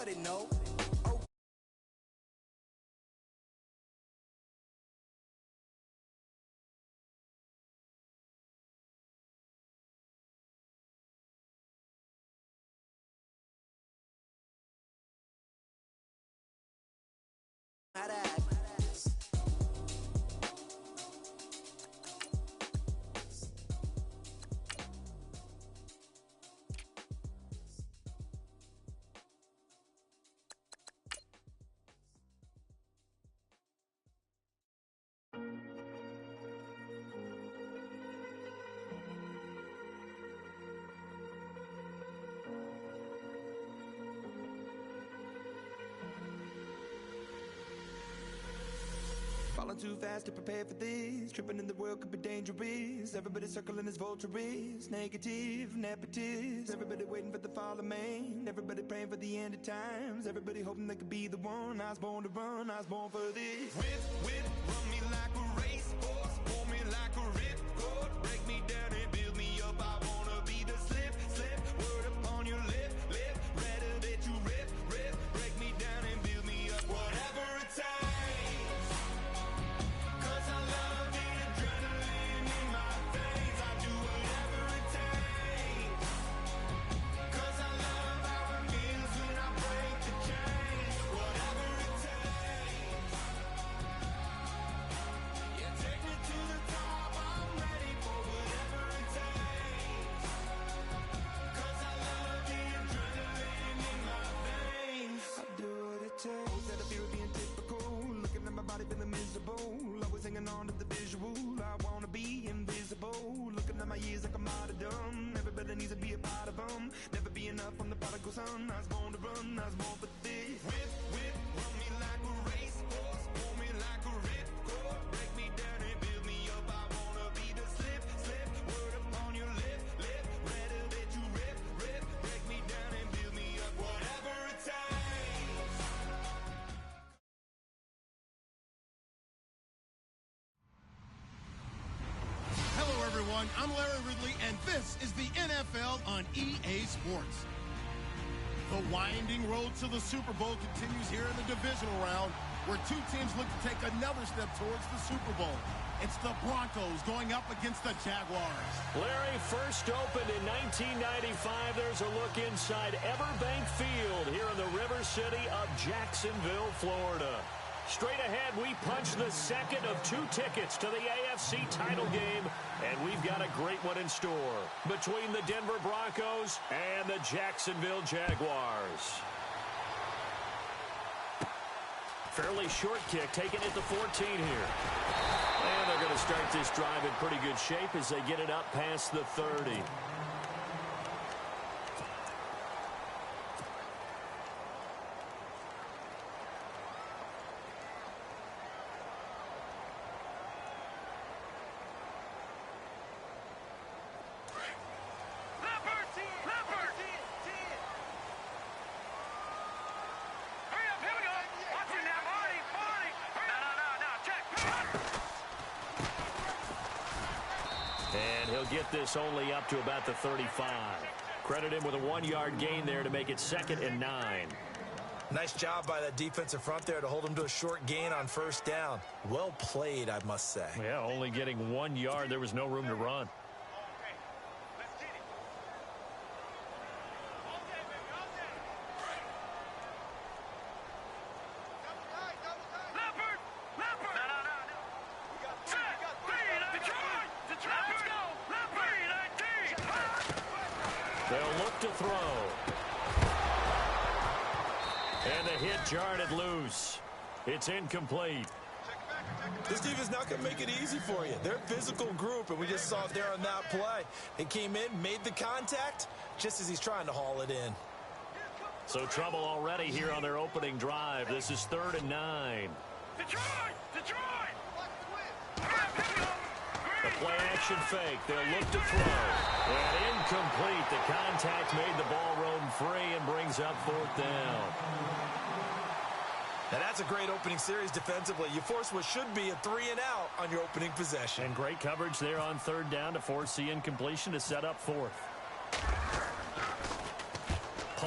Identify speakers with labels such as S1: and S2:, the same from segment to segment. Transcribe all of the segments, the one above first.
S1: already know. Falling too fast to prepare for this. Tripping in the world could be dangerous. Everybody circling as vultures. Negative, nepotist. Everybody waiting for the fall of man. Everybody praying for the end of times. Everybody hoping they could be the one. I was born to run, I was born for this. Whip, run me like a racehorse. Pull me like a ripcord. Break me down and build me up. I wanna be the slip. Word upon your lip. Rather that you rip. Break me down and build me up. Whatever it takes. Feeling miserable, always hanging on to the visual. I wanna be invisible, looking at my years like I'm martyrdom. Everybody needs to be a part of them. Never be enough on the prodigal son. I was born to run, I was born for this. Whip, run me like a racehorse. Pull me like a ripcord. Break me down and build me up. I wanna be the slip. Word upon your lip. Rather that you rip. Break me down and build me up. Whatever it takes.
S2: Hello, everyone. I'm Larry Ridley, and this is the NFL on EA Sports. The winding road to the Super Bowl continues here in the divisional round, where two teams look to take another step towards the Super Bowl. It's the Broncos going up against the Jaguars.
S3: Larry, first opened in 1995. There's a look inside Everbank Field here in the River City of Jacksonville, Florida. Straight ahead, we punch the second of two tickets to the AFC title game, and we've got a great one in store between the Denver Broncos and the Jacksonville Jaguars. Fairly short kick, taken at the 14 here. And they're going to start this drive in pretty good shape as they get it up past the 30. And he'll get this only up to about the 35. Credit him with a 1-yard gain there to make it 2nd and 9.
S4: Nice job by that defensive front there to hold him to a short gain on first down. Well played, I must say.
S3: Yeah, only getting 1 yard. There was no room to run. They'll look to throw. And the hit jarred it loose. It's incomplete.
S4: This defense not going to make it easy for you. They're a physical group, and we just saw it there on that play. It came in, made the contact, just as he's trying to haul it in.
S3: So trouble already here on their opening drive. This is 3rd and 9. Detroit! The play-action fake. They'll look to throw. And incomplete. The contact made the ball roam free and brings up 4th down.
S4: Now that's a great opening series defensively. You force what should be a 3-and-out on your opening possession.
S3: And great coverage there on 3rd down to force the incompletion to set up 4th.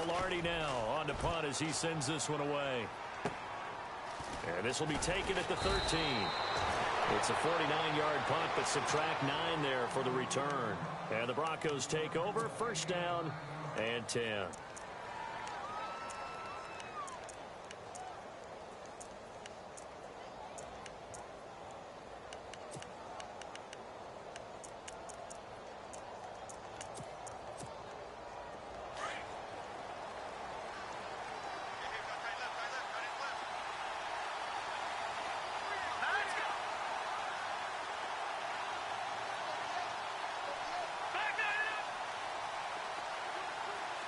S3: Filardi now on to punt as he sends this one away. And this will be taken at the 13. It's a 49-yard punt, but subtract 9 there for the return. And the Broncos take over, first down and 10.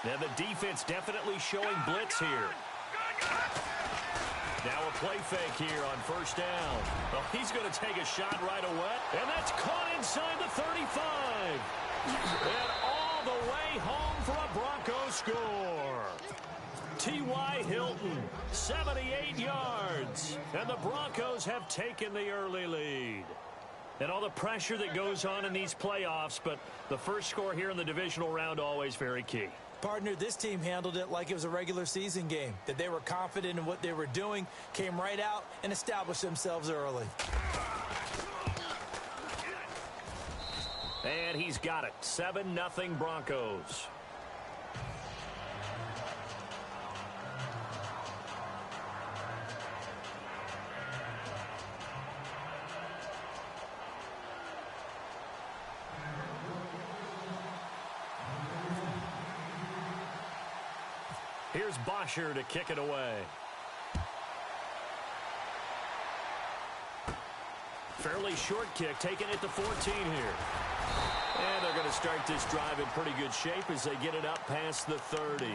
S3: Now the defense definitely showing blitz here. Now a play fake here on first down. Well, he's going to take a shot right away. And that's caught inside the 35. And all the way home for a Broncos score. T.Y. Hilton, 78 yards. And the Broncos have taken the early lead. And all the pressure that goes on in these playoffs, but the first score here in the divisional round always very key.
S4: Partner, this team handled it like it was a regular season game, that they were confident in what they were doing, came right out and established themselves early.
S3: And he's got it. 7-0 Broncos. Here's Bosher to kick it away. Fairly short kick, taking it to 14 here. And they're going to start this drive in pretty good shape as they get it up past the 30.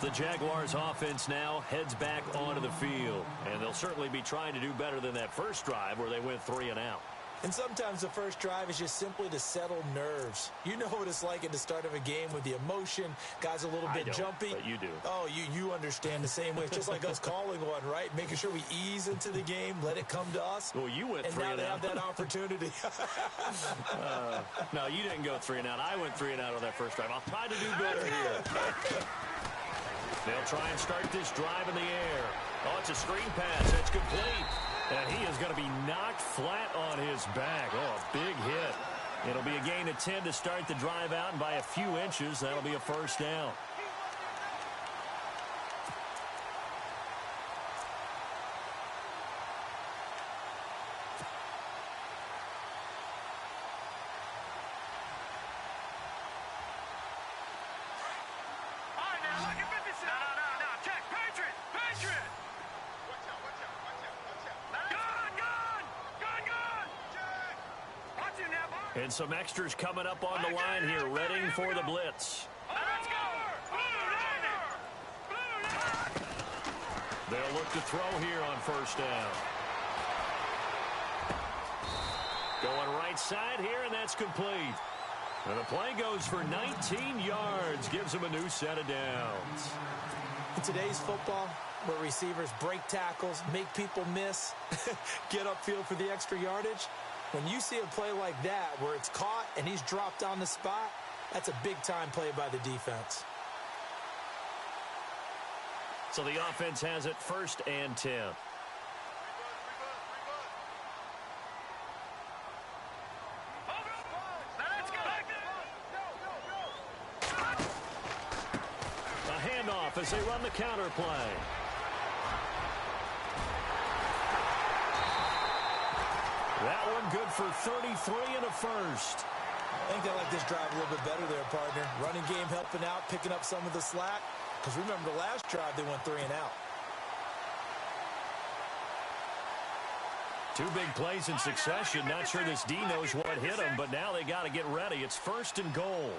S3: The Jaguars offense now heads back onto the field. And they'll certainly be trying to do better than that first drive where they went 3 and out.
S4: And sometimes the first drive is just simply to settle nerves. You know what it's like at the start of a game with the emotion. Guys a little bit jumpy.
S3: But you do.
S4: Oh, you understand the same way. It's just like us calling one, right? Making sure we ease into the game, let it come to us.
S3: Well, you went 3 and out.
S4: And now they have that opportunity.
S3: No, you didn't go 3 and out. I went 3 and out on that first drive. I'll try to do better here. They'll try and start this drive in the air. Oh, it's a screen pass. It's complete. And he is going to be knocked flat on his back. Oh, a big hit. It'll be a gain of 10 to start the drive out, and by a few inches, that'll be a first down. And some extras coming up on the line here, readying for the blitz. They'll look to throw here on first down. Going right side here, and that's complete. And the play goes for 19 yards, gives them a new set of downs.
S4: In today's football, where receivers break tackles, make people miss, get upfield for the extra yardage, when you see a play like that where it's caught and he's dropped on the spot, that's a big-time play by the defense.
S3: So the offense has it first and 10. A handoff as they run the counter play. That one good for 33 and a first.
S4: I think they like this drive a little bit better there, partner. Running game helping out, picking up some of the slack. Because remember, the last drive, they went 3 and out.
S3: Two big plays in succession. Not sure this D knows what hit him, but now they got to get ready. It's first and goal.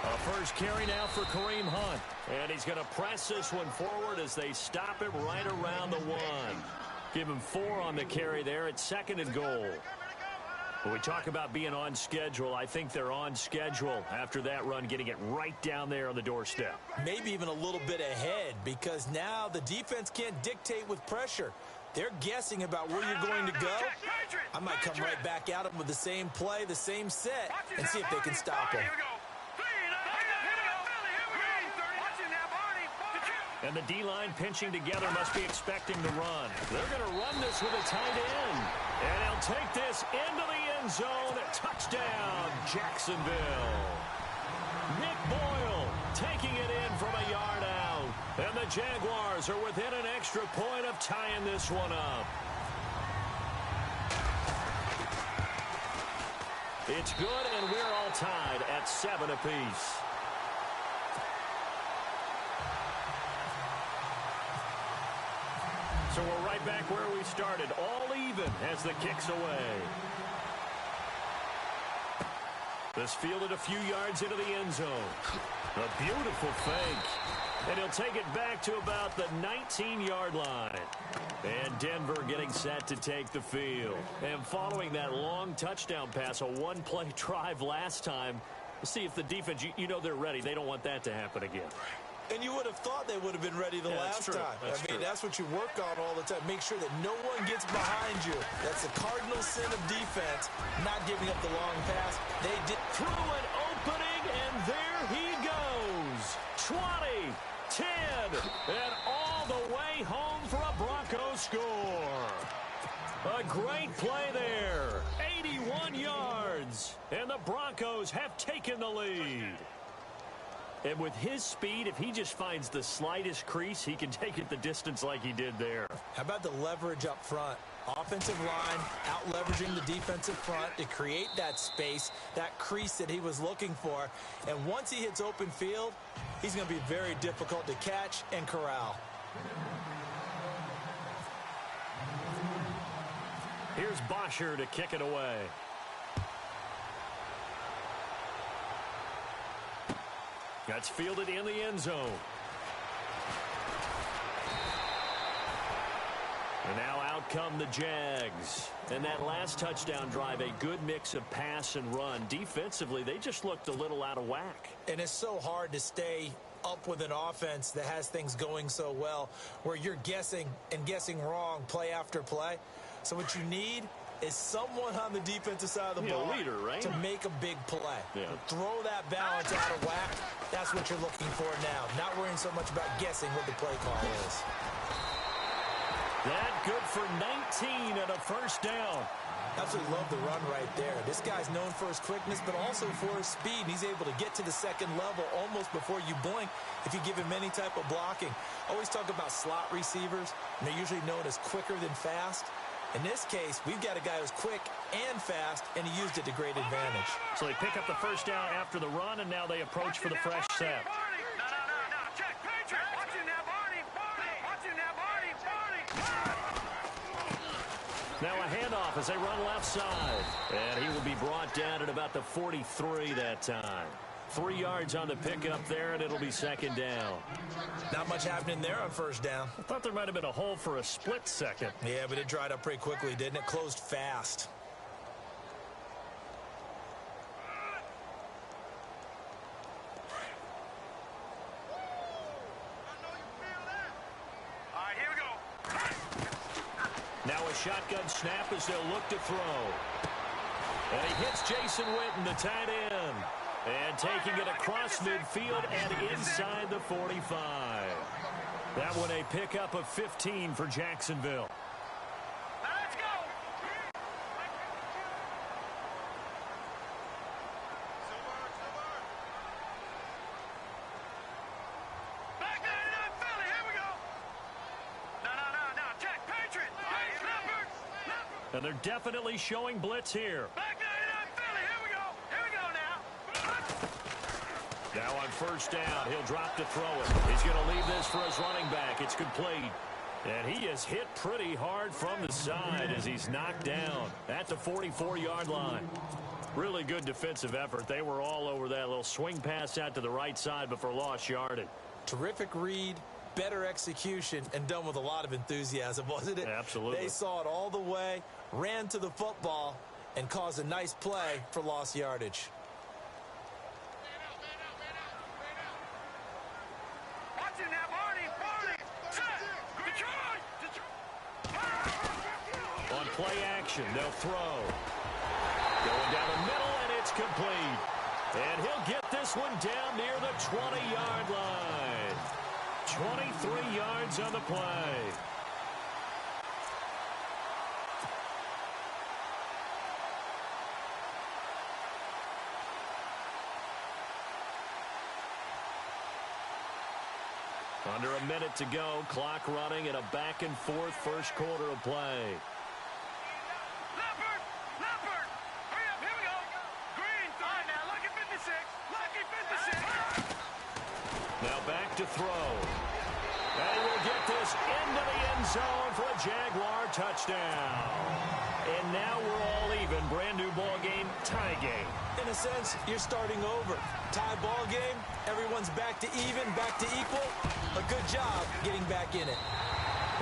S3: A first carry now for Kareem Hunt. And he's going to press this one forward as they stop him right around the 1. Give him 4 on the carry there. It's second and goal. When we talk about being on schedule, I think they're on schedule after that run, getting it right down there on the doorstep.
S4: Maybe even a little bit ahead, because now the defense can't dictate with pressure. They're guessing about where you're going to go. I might come right back at them with the same play, the same set, and see if they can stop them.
S3: And the D-line pinching together must be expecting to run. They're going to run this with a tight end. And he'll take this into the end zone. Touchdown, Jacksonville. Nick Boyle taking it in from a yard out. And the Jaguars are within an extra point of tying this one up. It's good, and we're all tied at 7 apiece. So we're right back where we started, all even as the kick's away. This fielded a few yards into the end zone. A beautiful fake. And he'll take it back to about the 19-yard line. And Denver getting set to take the field. And following that long touchdown pass, a one-play drive last time, we'll see if the defense, you know they're ready. They don't want that to happen again.
S4: And you would have thought they would have been ready the last time. That's what you work on all the time. Make sure that no one gets behind you. That's the cardinal sin of defense, not giving up the long pass. They did
S3: through an opening, and there he goes. 20, 10, and all the way home for a Broncos score. A great play there. 81 yards, and the Broncos have taken the lead. And with his speed, if he just finds the slightest crease, he can take it the distance like he did there.
S4: How about the leverage up front? Offensive line out-leveraging the defensive front to create that space, that crease that he was looking for. And once he hits open field, he's going to be very difficult to catch and corral.
S3: Here's Bosher to kick it away. That's fielded in the end zone. And now out come the Jags. And that last touchdown drive, a good mix of pass and run. Defensively, they just looked a little out of whack.
S4: And it's so hard to stay up with an offense that has things going so well, where you're guessing and guessing wrong play after play. So what you need is someone on the defensive side of the ball
S3: leader, right?
S4: to make a big play. Throw that balance out of whack. That's what you're looking for now. Not worrying so much about guessing what the play call is.
S3: That good for 19 and a first down.
S4: Absolutely love the run right there. This guy's known for his quickness, but also for his speed. He's able to get to the second level almost before you blink if you give him any type of blocking. Always talk about slot receivers, and they're usually known as quicker than fast. In this case, we've got a guy who's quick and fast, and he used it to great advantage.
S3: So they pick up the first down after the run, and now they approach for the fresh set.
S5: Check, Patriot. Watching that, Barney. Watching that, Barney.
S3: Now a handoff as they run left side. And he will be brought down at about the 43 that time. 3 yards on the pickup there, and it'll be second down.
S4: Not much happening there on first down.
S3: I thought there might have been a hole for a split second.
S4: Yeah, but it dried up pretty quickly, didn't it? Closed fast.
S5: All right, here we go.
S3: Now a shotgun snap as they'll look to throw. And he hits Jason Witten, the tight end. And taking it across midfield and inside the 45. That one a pickup of 15 for Jacksonville.
S5: Now let's go. Back there in Philly. Here we go. No. Check, Patriot. Leopard.
S3: And they're definitely showing blitz here.
S5: Back there in Philly. Here we go. Here we go now.
S3: Now on first down, he'll drop to throw it. He's going to leave this for his running back. It's complete. And he is hit pretty hard from the side as he's knocked down at the 44-yard line. Really good defensive effort. They were all over that little swing pass out to the right side before lost yardage.
S4: Terrific read, better execution, and done with a lot of enthusiasm, wasn't it?
S3: Absolutely.
S4: They saw it all the way, ran to the football, and caused a nice play for lost yardage.
S5: Watching that, Barney. Check. Detroit.
S3: On play action, they'll throw. Going down the middle, and it's complete. And he'll get this one down near the 20-yard line. 23 yards on the play. Under a minute to go, clock running in a back-and-forth first quarter of play.
S5: Leopard! Leopard! Hurry up, here we go! Green, fine now, lucky 56! Lucky 56!
S3: Now back to throw. And he will get this into the end zone for a Jaguar touchdown. And now we're all even. Brand new ball game, tie game.
S4: In a sense, you're starting over. Tie ball game, everyone's back to even, back to equal. A good job getting back in it.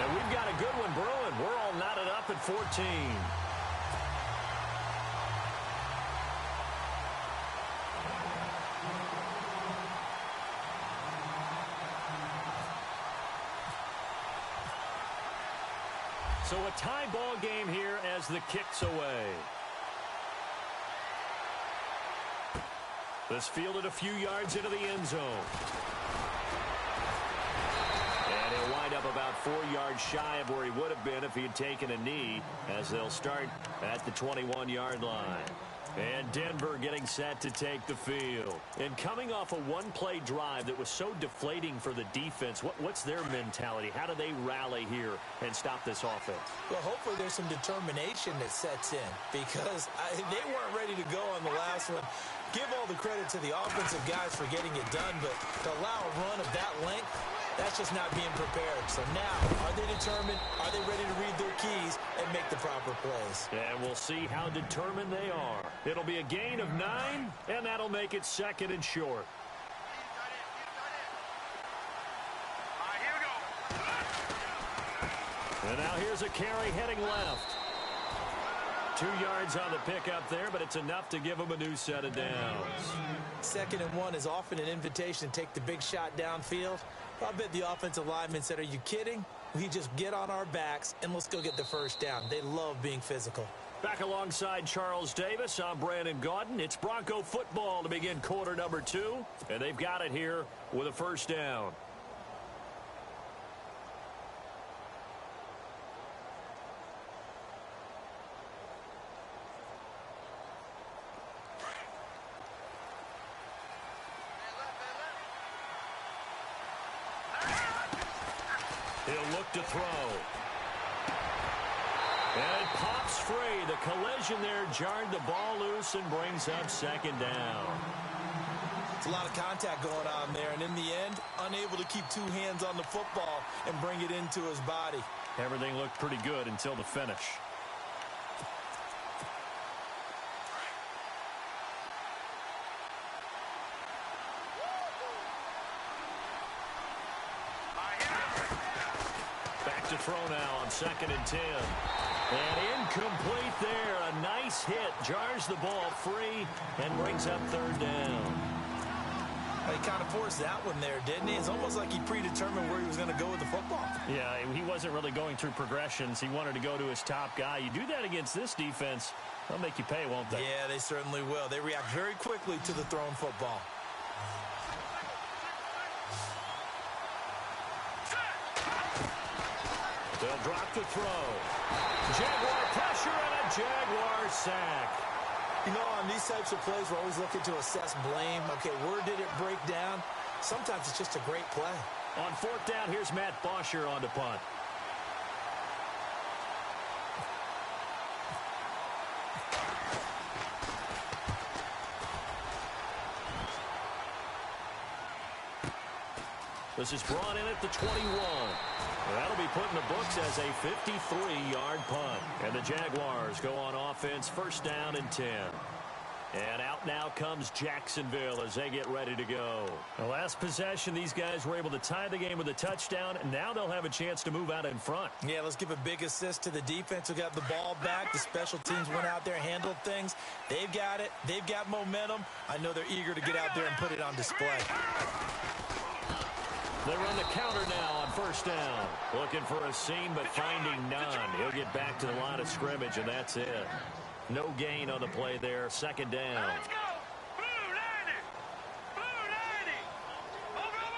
S3: And we've got a good one brewing. We're all knotted up at 14. So a tie ball game here as the kick's away. This fielded a few yards into the end zone. And he'll wind up about 4 yards shy of where he would have been if he had taken a knee, as they'll start at the 21-yard line. And Denver getting set to take the field. And coming off a one-play drive that was so deflating for the defense, what's their mentality? How do they rally here and stop this offense?
S4: Well, hopefully there's some determination that sets in, because they weren't ready to go on the last one. Give all the credit to the offensive guys for getting it done, but to allow a run of that length, that's just not being prepared. So now, are they determined? Are they ready to read their keys and make the proper plays?
S3: And we'll see how determined they are. It'll be a gain of 9, and that'll make it second and short.
S5: All right, here we go.
S3: And now here's a carry heading left. 2 yards on the pickup there, but it's enough to give him a new set of downs.
S4: 2nd and 1 is often an invitation to take the big shot downfield. I bet the offensive lineman said, are you kidding? We just get on our backs and let's go get the first down. They love being physical.
S3: Back alongside Charles Davis, I'm Brandon Gaudin. It's Bronco football to begin quarter number 2, and they've got it here with a first down. He'll look to throw. And it pops free. The collision there jarred the ball loose and brings up 2nd down.
S4: It's a lot of contact going on there, and in the end, unable to keep 2 hands on the football and bring it into his body.
S3: Everything looked pretty good until the finish. To throw now on 2nd and 10. And incomplete there. A nice hit. Jars the ball free and brings up 3rd down.
S4: Well, he kind of forced that one there, didn't he? It's almost like he predetermined where he was going to go with the football.
S3: Yeah, he wasn't really going through progressions. He wanted to go to his top guy. You do that against this defense, they'll make you pay, won't they?
S4: Yeah, they certainly will. They react very quickly to the thrown football.
S3: They'll drop the throw. Jaguar pressure and a Jaguar sack.
S4: You know, on these types of plays, we're always looking to assess blame. Okay, where did it break down? Sometimes it's just a great play.
S3: On 4th down, here's Matt Bosher on the punt. This is brought in at the 21. That'll be put in the books as a 53-yard punt. And the Jaguars go on offense, 1st down and 10. And out now comes Jacksonville as they get ready to go. The last possession, these guys were able to tie the game with a touchdown, and now they'll have a chance to move out in front.
S4: Yeah, let's give a big assist to the defense who got the ball back. The special teams went out there, handled things. They've got it. They've got momentum. I know they're eager to get out there and put it on display.
S3: They run the counter now on 1st down. Looking for a seam, but finding none. He'll get back to the line of scrimmage, and that's it. No gain on the play there. 2nd down.
S5: Let's go! Blue 90! Blue 90! Over!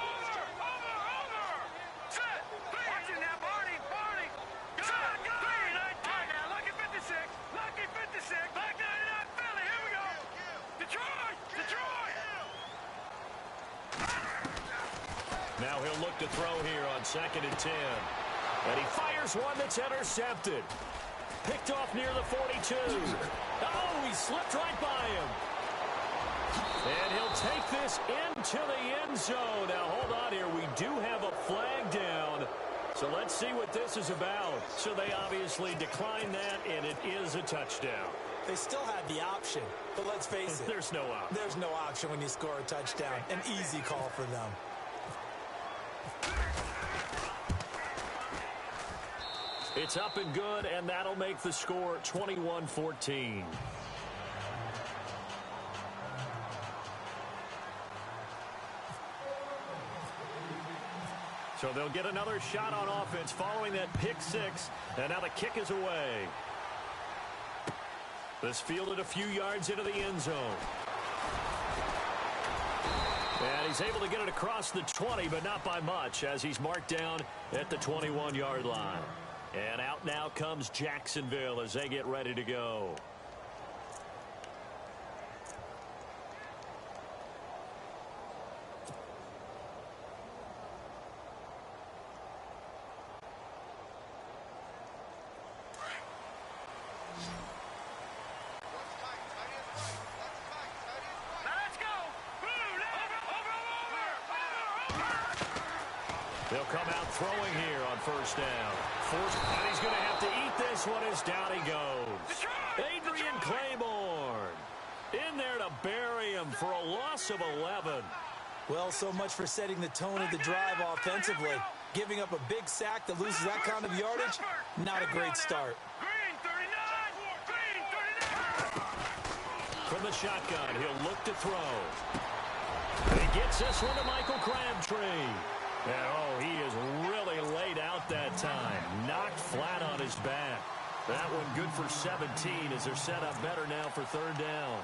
S3: Now he'll look to throw here on 2nd and 10. And he fires one that's intercepted. Picked off near the 42. Oh, he slipped right by him. And he'll take this into the end zone. Now, hold on here. We do have a flag down. So let's see what this is about. So they obviously declined that, and it is a touchdown.
S4: They still had the option, but let's face it.
S3: There's no option.
S4: There's no option when you score a touchdown. An easy call for them.
S3: It's up and good, and that'll make the score 21-14. So they'll get another shot on offense following that pick six, and now the kick is away. This fielded a few yards into the end zone. And he's able to get it across the 20, but not by much, as he's marked down at the 21-yard line. And out now comes Jacksonville as they get ready to go. They'll come out throwing here on 1st down. And he's going to have to eat this one as down he goes. Adrian Claiborne in there to bury him for a loss of 11.
S4: Well, so much for setting the tone of the drive offensively. Giving up a big sack that loses that kind of yardage, not a great start.
S5: Green 39! Green 39!
S3: From the shotgun, he'll look to throw. He gets this one to Michael Crabtree. And, oh, he is really laid out that time. Knocked flat on his back. That one good for 17 as they're set up better now for 3rd down.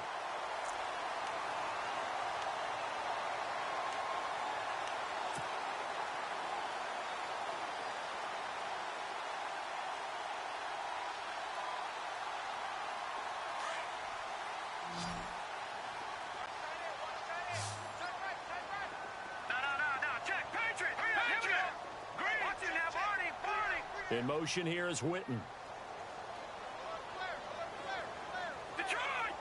S3: In motion here is Witten.
S5: Detroit!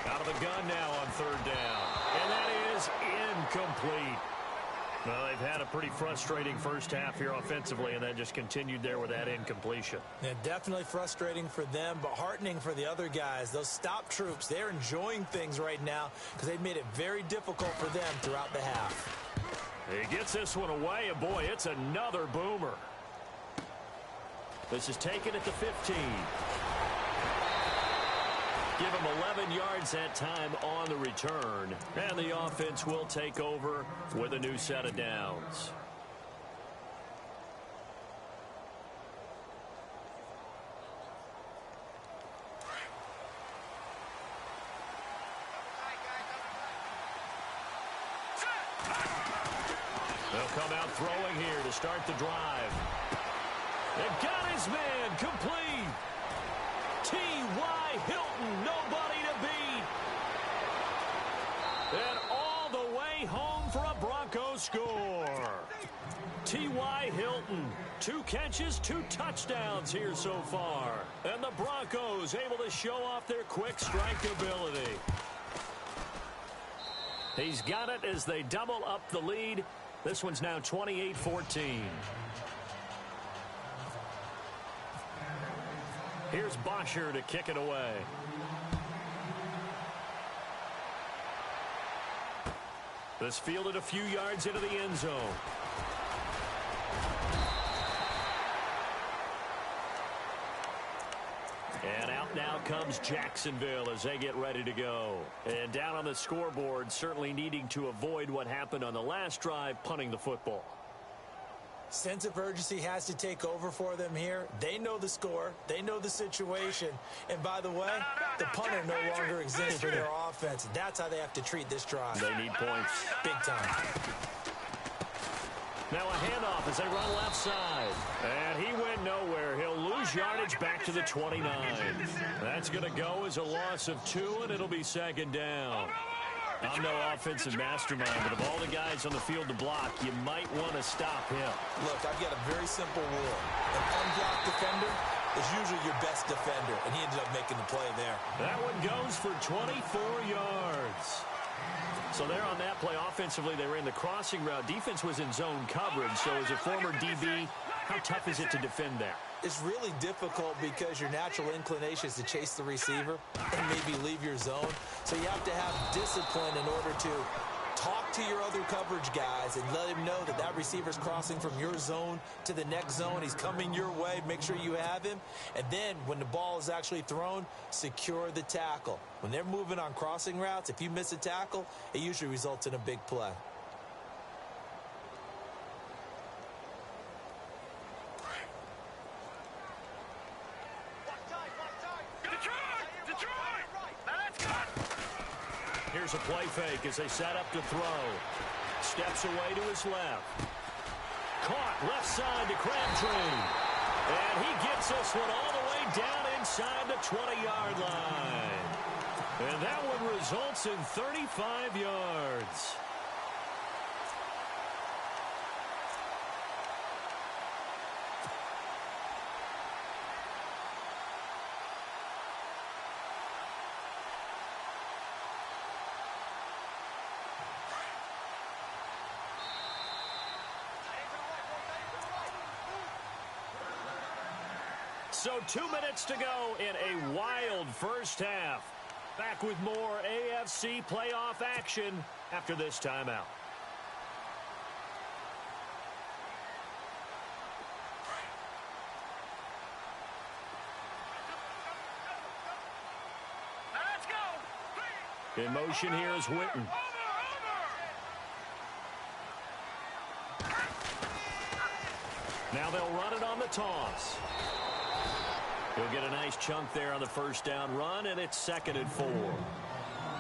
S3: Out of the gun now on 3rd down. And that is incomplete. Well, they've had a pretty frustrating first half here offensively, and then just continued there with that incompletion.
S4: Yeah, definitely frustrating for them, but heartening for the other guys. Those stop troops, they're enjoying things right now because they've made it very difficult for them throughout the half.
S3: He gets this one away, and boy, it's another boomer. This is taken at the 15. Give him 11 yards that time on the return. And the offense will take over with a new set of downs. They'll come out throwing here to start the drive. They got his man complete. T.Y. Hilton, nobody to beat. And all the way home for a Broncos score. T.Y. Hilton, 2 catches, 2 touchdowns here so far. And the Broncos able to show off their quick strike ability. He's got it as they double up the lead. This one's now 28-14. Here's Bosher to kick it away. This fielded a few yards into the end zone. And out now comes Jacksonville as they get ready to go. And down on the scoreboard, certainly needing to avoid what happened on the last drive, punting the football.
S4: Sense of urgency has to take over for them here. They know the score. They know the situation. And by the way, the punter no longer exists for their offense. That's how they have to treat this drive.
S3: They need points.
S4: Big time.
S3: Now a handoff as they run left side. And he went nowhere. He'll lose yardage back to the 29. That's going to go as a loss of 2, and it'll be 2nd down. I'm no offensive mastermind, but of all the guys on the field to block, you might want to stop him.
S4: Look, I've got a very simple rule. An unblocked defender is usually your best defender, and he ended up making the play there.
S3: That one goes for 24 yards. So there on that play, offensively, they ran the crossing route. Defense was in zone coverage, so as a former DB, how tough is it to defend that?
S4: It's really difficult because your natural inclination is to chase the receiver and maybe leave your zone. So you have to have discipline in order to talk to your other coverage guys and let him know that that receiver's crossing from your zone to the next zone. He's coming your way. Make sure you have him. And then when the ball is actually thrown, secure the tackle. When they're moving on crossing routes, if you miss a tackle, it usually results in a big play.
S3: Here's a play fake as they set up to throw. Steps away to his left. Caught left side to Crabtree. And he gets this one all the way down inside the 20-yard line. And that one results in 35 yards. So 2 minutes to go in a wild first half. Back with more AFC playoff action after this timeout.
S5: Let's go.
S3: In motion here is Witten. Now they'll run it on the toss. He'll get a nice chunk there on the first down run, and it's 2nd and 4.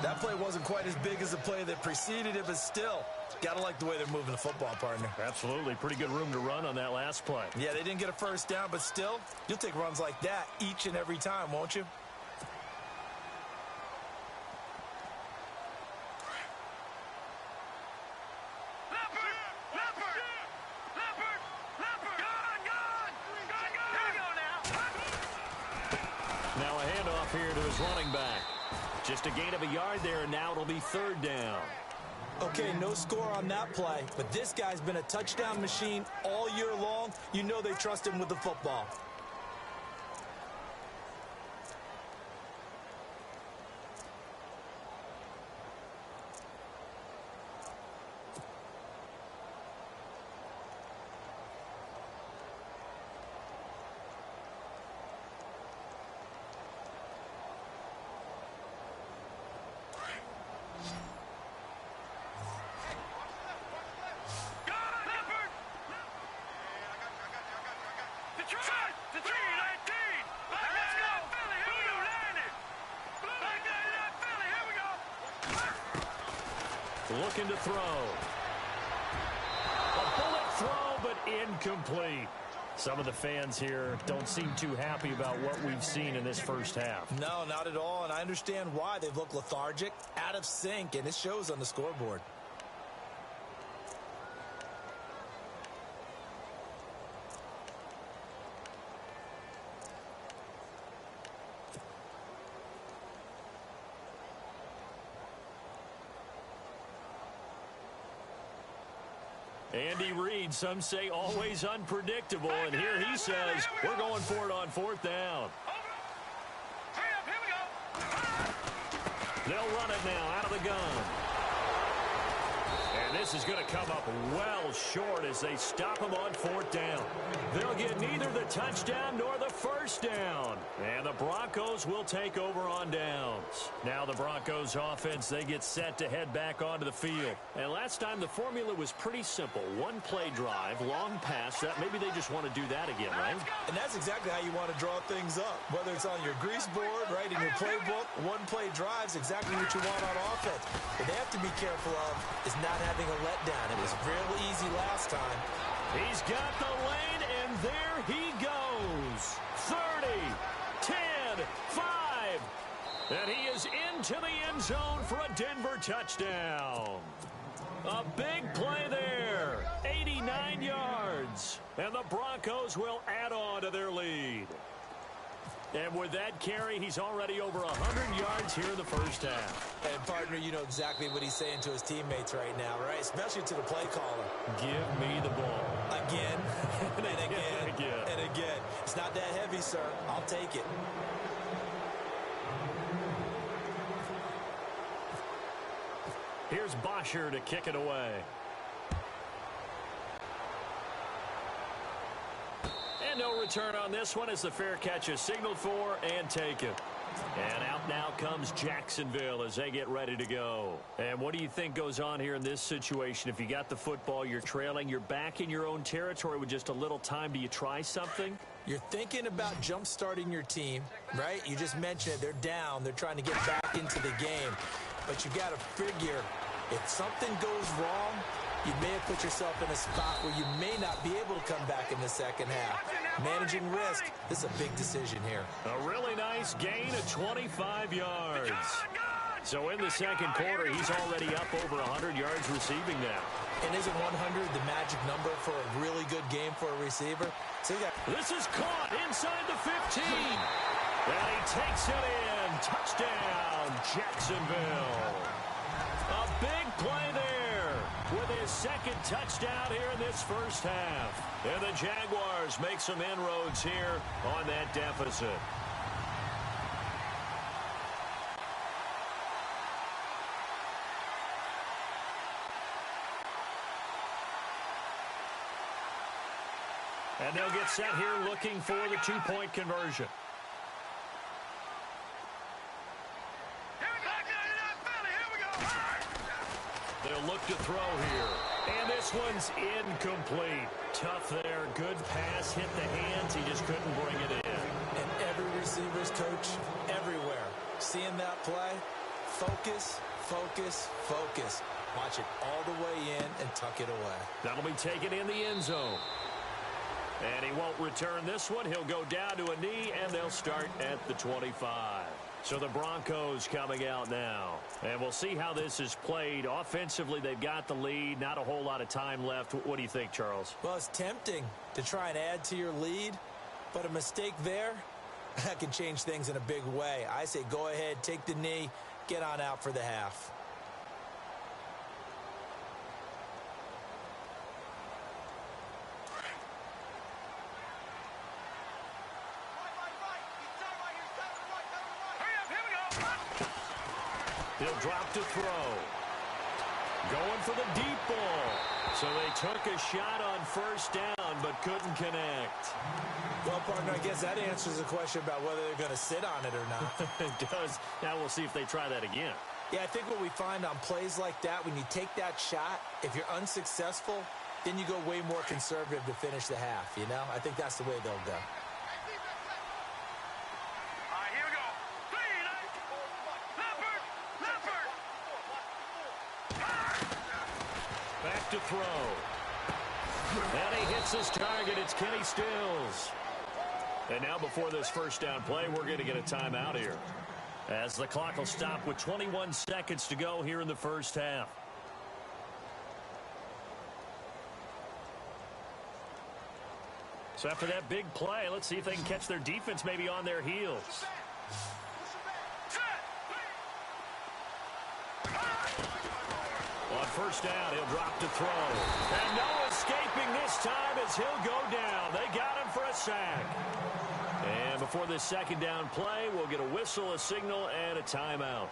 S4: That play wasn't quite as big as the play that preceded it, but still, got to like the way they're moving the football, partner.
S3: Absolutely. Pretty good room to run on that last play.
S4: Yeah, they didn't get a first down, but still, you'll take runs like that each and every time, won't you?
S3: Now a handoff here to his running back. Just a gain of a yard there, and now it'll be 3rd down.
S4: Okay, no score on that play, but this guy's been a touchdown machine all year long. You know they trust him with the football.
S3: Looking to throw. A bullet throw, but incomplete. Some of the fans here don't seem too happy about what we've seen in this first half.
S4: No, not at all, and I understand why. They've looked lethargic, out of sync, and it shows on the scoreboard.
S3: Andy Reid, some say always unpredictable, and here he says we're going for it on 4th down. They'll run it now out of the gun. And this is going to come up well short as they stop him on 4th down. They'll get neither the touchdown nor the first down. And the Broncos will take over on downs. Now the Broncos offense, they get set to head back onto the field. And last time the formula was pretty simple. One play drive, long pass. That maybe they just want to do that again, right?
S4: And that's exactly how you want to draw things up. Whether it's on your grease board, right, in your playbook, one play drive's exactly what you want on offense. What they have to be careful of is not having a letdown. It was real easy last time.
S3: He's got the lane, and there he goes. 30, 10, 5. And he is into the end zone for a Denver touchdown. A big play there, 89 yards. And the Broncos will add on to their lead. And with that carry, he's already over 100 yards here in the first half.
S4: And, partner, you know exactly what he's saying to his teammates right now, right? Especially to the play caller.
S3: Give me the ball.
S4: Again, and again, and again. It's not that heavy, sir. I'll take it.
S3: Here's Bosher to kick it away. And no return on this one as the fair catch is signaled for and taken. And out now comes Jacksonville as they get ready to go. And what do you think goes on here in this situation? If you got the football, you're trailing, you're back in your own territory with just a little time. Do you try something?
S4: You're thinking about jump-starting your team, right? You just mentioned it. They're down. They're trying to get back into the game. But you got to figure if something goes wrong, you may have put yourself in a spot where you may not be able to come back in the second half. Managing risk, this is a big decision here.
S3: A really nice gain of 25 yards. So in the second quarter, he's already up over 100 yards receiving now.
S4: And isn't 100 the magic number for a really good game for a receiver? So
S3: this is caught inside the 15. And he takes it in. Touchdown, Jacksonville. A big play there with his second touchdown here in this first half. And the Jaguars make some inroads here on that deficit. And they'll get set here looking for the two-point conversion. They'll look to throw here. And this one's incomplete. Tough there. Good pass. Hit the hands. He just couldn't bring it in.
S4: And every receiver's coach everywhere. Seeing that play, focus, focus, focus. Watch it all the way in and tuck it away.
S3: That'll be taken in the end zone. And he won't return this one. He'll go down to a knee, and they'll start at the 25. So the Broncos coming out now. And we'll see how this is played. Offensively, they've got the lead. Not a whole lot of time left. What do you think, Charles?
S4: Well, it's tempting to try and add to your lead, but a mistake there, that can change things in a big way. I say go ahead, take the knee, get on out for the half.
S3: He'll drop to throw. Going for the deep ball. So they took a shot on first down, but couldn't connect.
S4: Well, partner, I guess that answers the question about whether they're going to sit on it or not.
S3: It does. Now we'll see if they try that again.
S4: Yeah, I think what we find on plays like that, when you take that shot, if you're unsuccessful, then you go way more conservative to finish the half, you know? I think that's the way they'll go.
S3: Back to throw. And he hits his target. It's Kenny Stills. And now before this first down play, we're going to get a timeout here, as the clock will stop with 21 seconds to go here in the first half. So after that big play, let's see if they can catch their defense maybe on their heels. On first down, he'll drop to throw. And no escaping this time as he'll go down. They got him for a sack. And before this second down play, we'll get a whistle, a signal, and a timeout,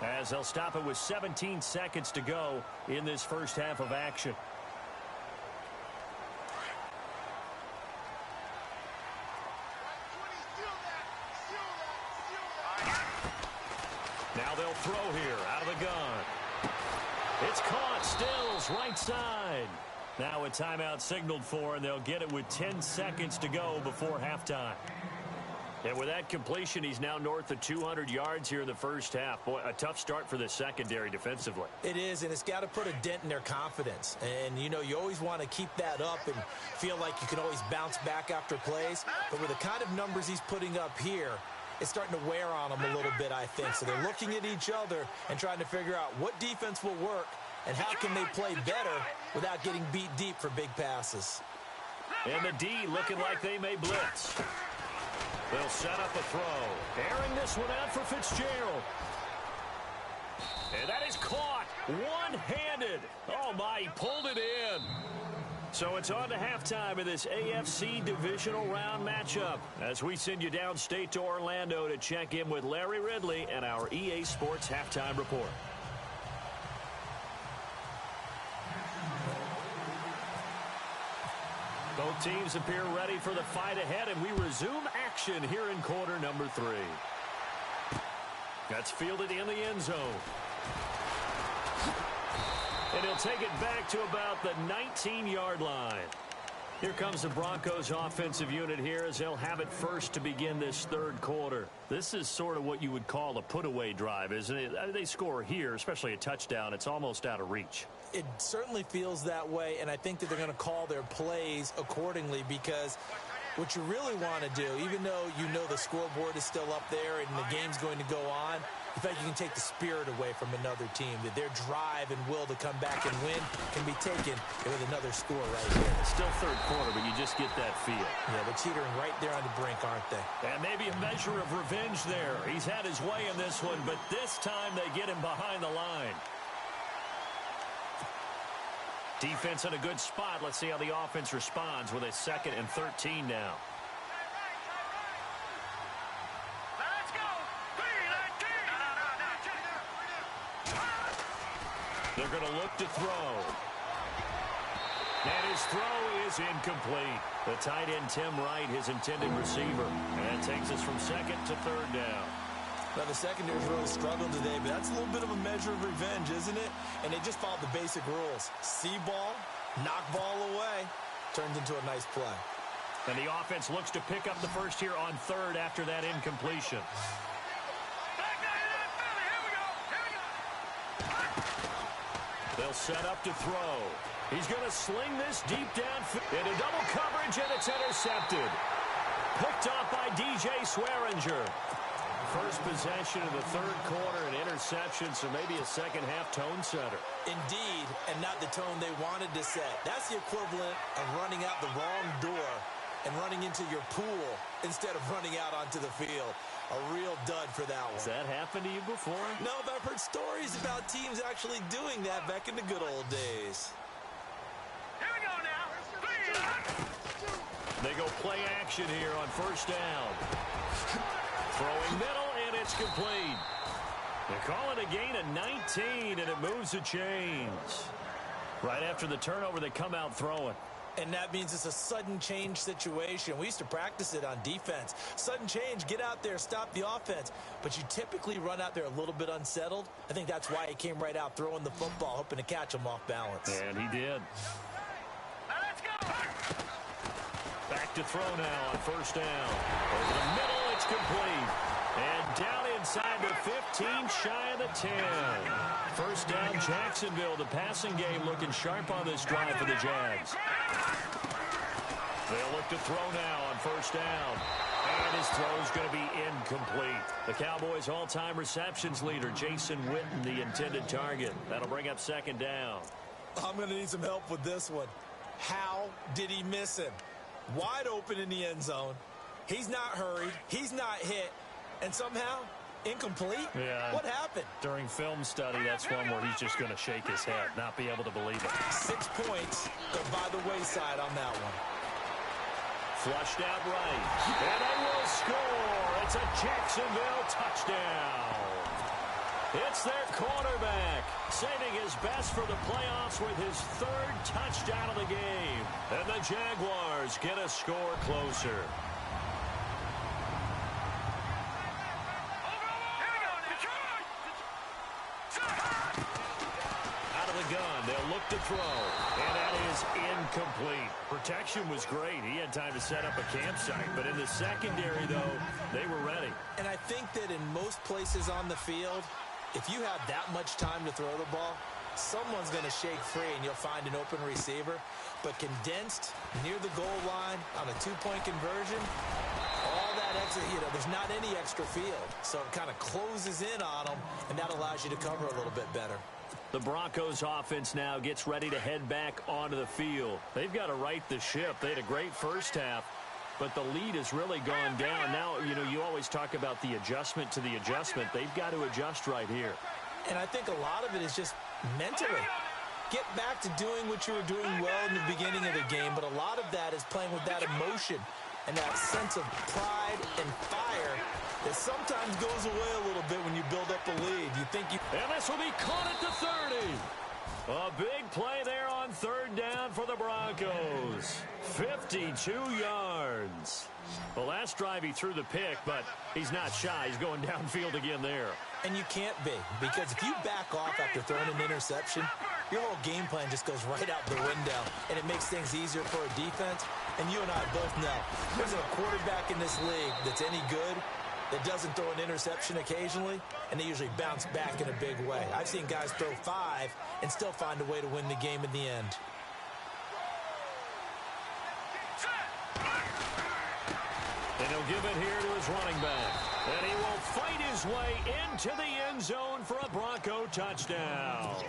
S3: as they'll stop it with 17 seconds to go in this first half of action. Now they'll throw here out of the gun. It's caught. Stills right side. Now a timeout signaled for, and they'll get it with 10 seconds to go before halftime. And with that completion, he's now north of 200 yards here in the first half. Boy, a tough start for the secondary defensively.
S4: It is, and it's got to put a dent in their confidence. And, you know, you always want to keep that up and feel like you can always bounce back after plays. But with the kind of numbers he's putting up here, is starting to wear on them a little bit, I think. So they're looking at each other and trying to figure out what defense will work and how can they play better without getting beat deep for big passes.
S3: And the D looking like they may blitz. They'll set up a throw. Airing this one out for Fitzgerald. And that is caught one-handed. Oh, my, he pulled it in. So it's on to halftime of this AFC divisional round matchup as we send you downstate to Orlando to check in with Larry Ridley and our EA Sports halftime report. Both teams appear ready for the fight ahead, and we resume action here in quarter number 3. That's fielded in the end zone. And he'll take it back to about the 19-yard line. Here comes the Broncos offensive unit here as they'll have it first to begin this third quarter. This is sort of what you would call a put-away drive, isn't it? They score here, especially a touchdown. It's almost out of reach.
S4: It certainly feels that way, and I think that they're going to call their plays accordingly because what you really want to do, even though you know the scoreboard is still up there and the game's going to go on, in fact, you can take the spirit away from another team, that their drive and will to come back and win can be taken with another score right here.
S3: It's still third quarter, but you just get that feel.
S4: Yeah, they're teetering right there on the brink, aren't they?
S3: And maybe a measure of revenge there. He's had his way in this one, but this time they get him behind the line. Defense in a good spot. Let's see how the offense responds with a 2nd and 13 now.
S5: Let's go. 3-19.
S3: They're going to look to throw. And his throw is incomplete. The tight end, Tim Wright, his intended receiver. And that takes us from 2nd to 3rd down.
S4: Now, the secondary's really struggled today, but that's a little bit of a measure of revenge, isn't it? And they just followed the basic rules. See ball, knock ball away, turns into a nice play.
S3: And the offense looks to pick up the first here on 3rd after that incompletion. They'll set up to throw. He's going to sling this deep downfield. Into double coverage, and it's intercepted. Picked off by DJ Swearinger. First possession of the third quarter, an interception, so maybe a second-half tone setter.
S4: Indeed, and not the tone they wanted to set. That's the equivalent of running out the wrong door and running into your pool instead of running out onto the field. A real dud for that one.
S3: Has that happened to you before?
S4: No, but I've heard stories about teams actually doing that back in the good old days.
S5: Here we go now.
S3: They go play action here on first down. Throwing middle, and it's complete. They call it a gain of 19, and it moves the chains. Right after the turnover, they come out throwing.
S4: And that means it's a sudden change situation. We used to practice it on defense. Sudden change, get out there, stop the offense. But you typically run out there a little bit unsettled. I think that's why he came right out throwing the football, hoping to catch him off balance.
S3: And he did.
S5: Let's go.
S3: Back to throw now on first down. Over the middle, it's complete. And down inside the 15, shy of the 10. First down, Jacksonville. The passing game looking sharp on this drive for the Jags. They'll look to throw now on first down. And his throw is going to be incomplete. The Cowboys' all-time receptions leader, Jason Witten, the intended target. That'll bring up second down.
S4: I'm going to need some help with this one. How did he miss him? Wide open in the end zone. He's not hurried. He's not hit. And somehow, incomplete?
S3: Yeah.
S4: What happened?
S3: During film study, that's one where he's just going to shake his head, not be able to believe it.
S4: 6 points go by the wayside on that one.
S3: Flushed out right. And they will score. It's a Jacksonville touchdown. It's their quarterback, saving his best for the playoffs with his 3rd touchdown of the game. And the Jaguars get a score closer. Out of the gun, they'll look to throw. And that is incomplete. Protection was great. He had time to set up a campsite. But in the secondary, though, they were ready.
S4: And I think that in most places on the field, if you have that much time to throw the ball, someone's going to shake free and you'll find an open receiver. But condensed near the goal line on a 2-point conversion, all that there's not any extra field, so it kind of closes in on them, and that allows you to cover a little bit better.
S3: The Broncos offense now gets ready to head back onto the field. They've got to right the ship. They had a great first half, but the lead has really gone down. Now, you always talk about the adjustment to the adjustment. They've got to adjust right here.
S4: And I think a lot of it is just mentally. Get back to doing what you were doing well in the beginning of the game, but a lot of that is playing with that emotion and that sense of pride and fire that sometimes goes away a little bit when you build up a lead. You think you...
S3: And this will be caught at the 30. A big play there on third down for the Broncos. 52 yards. The last drive he threw the pick, but he's not shy. He's going downfield again there.
S4: And you can't be, because if you back off after throwing an interception, your whole game plan just goes right out the window, and it makes things easier for a defense. And you and I both know, there's a quarterback in this league that's any good that doesn't throw an interception occasionally, and they usually bounce back in a big way. I've seen guys throw 5 and still find a way to win the game in the end.
S3: And he'll give it here to his running back. And he will fight his way into the end zone for a Bronco touchdown.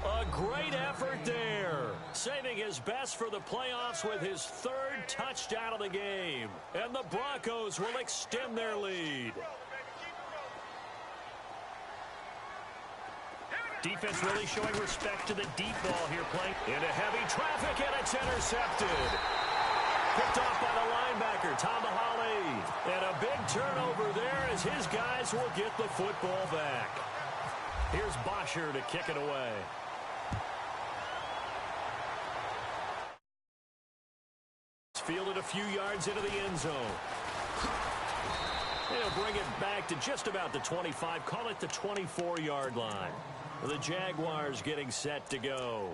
S3: A great effort there, saving his best for the playoffs with his 3rd touchdown of the game. And the Broncos will extend their lead. Defense really showing respect to the deep ball here, playing into heavy traffic, and it's intercepted. Picked off by the linebacker, Tomahawley. And a big turnover there as his guys will get the football back. Here's Bosher to kick it away. Fielded a few yards into the end zone. He'll bring it back to just about the 25. Call it the 24-yard line. The Jaguars getting set to go.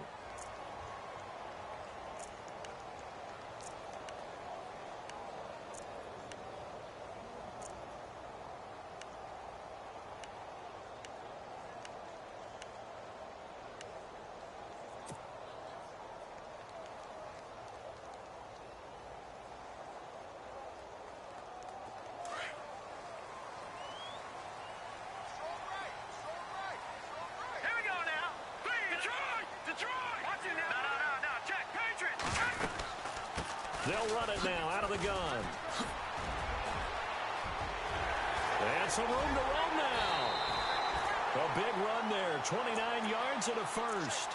S3: They'll run it now out of the gun. And some room to run now. A big run there, 29 yards and a first.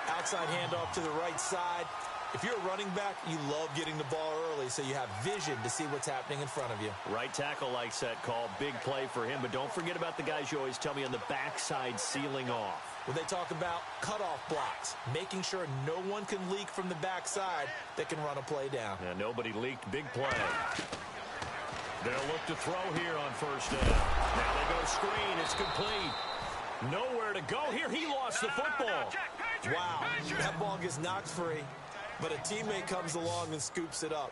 S4: Outside handoff to the right side. If you're a running back, you love getting the ball early so you have vision to see what's happening in front of you.
S3: Right tackle likes that call. Big play for him. But don't forget about the guys you always tell me on the backside sealing off.
S4: Well, they talk about cutoff blocks, making sure no one can leak from the backside that can run a play down.
S3: Yeah, nobody leaked. Big play. They'll look to throw here on first down. Now they go screen. It's complete. Nowhere to go here. He lost the football.
S4: Wow, that ball gets knocked free, but a teammate comes along and scoops it up.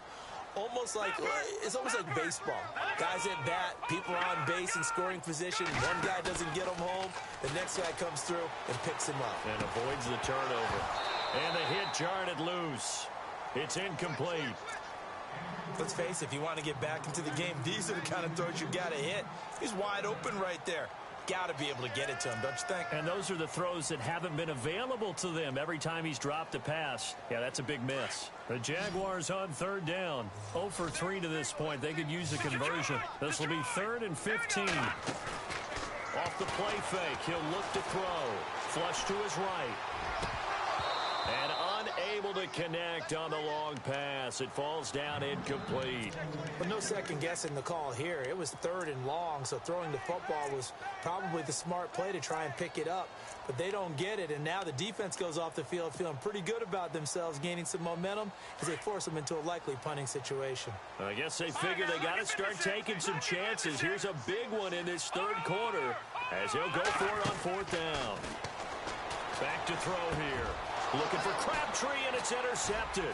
S4: It's almost like baseball. Guys at bat, people are on base in scoring position. One guy doesn't get them home. The next guy comes through and picks him up.
S3: And avoids the turnover. And the hit jarred it loose. It's incomplete.
S4: Let's face it, if you want to get back into the game, these are the kind of throws you got to hit. He's wide open right there. Got to be able to get it to him, don't you think?
S3: And those are the throws that haven't been available to them every time he's dropped a pass. Yeah, that's a big miss. The Jaguars on third down. 0 for 3 to this point. They could use a conversion. This will be 3rd and 15. Off the play fake. He'll look to throw. Flush to his right. And unable to connect on the long pass. It falls down incomplete.
S4: But no second guessing the call here. It was 3rd and long, so throwing the football was probably the smart play to try and pick it up. But they don't get it, and now the defense goes off the field feeling pretty good about themselves, gaining some momentum as they force them into a likely punting situation.
S3: I guess they figure they got to start taking some chances. Here's a big one in this 3rd quarter as he'll go for it on 4th down. Back to throw here. Looking for Crabtree, and it's intercepted.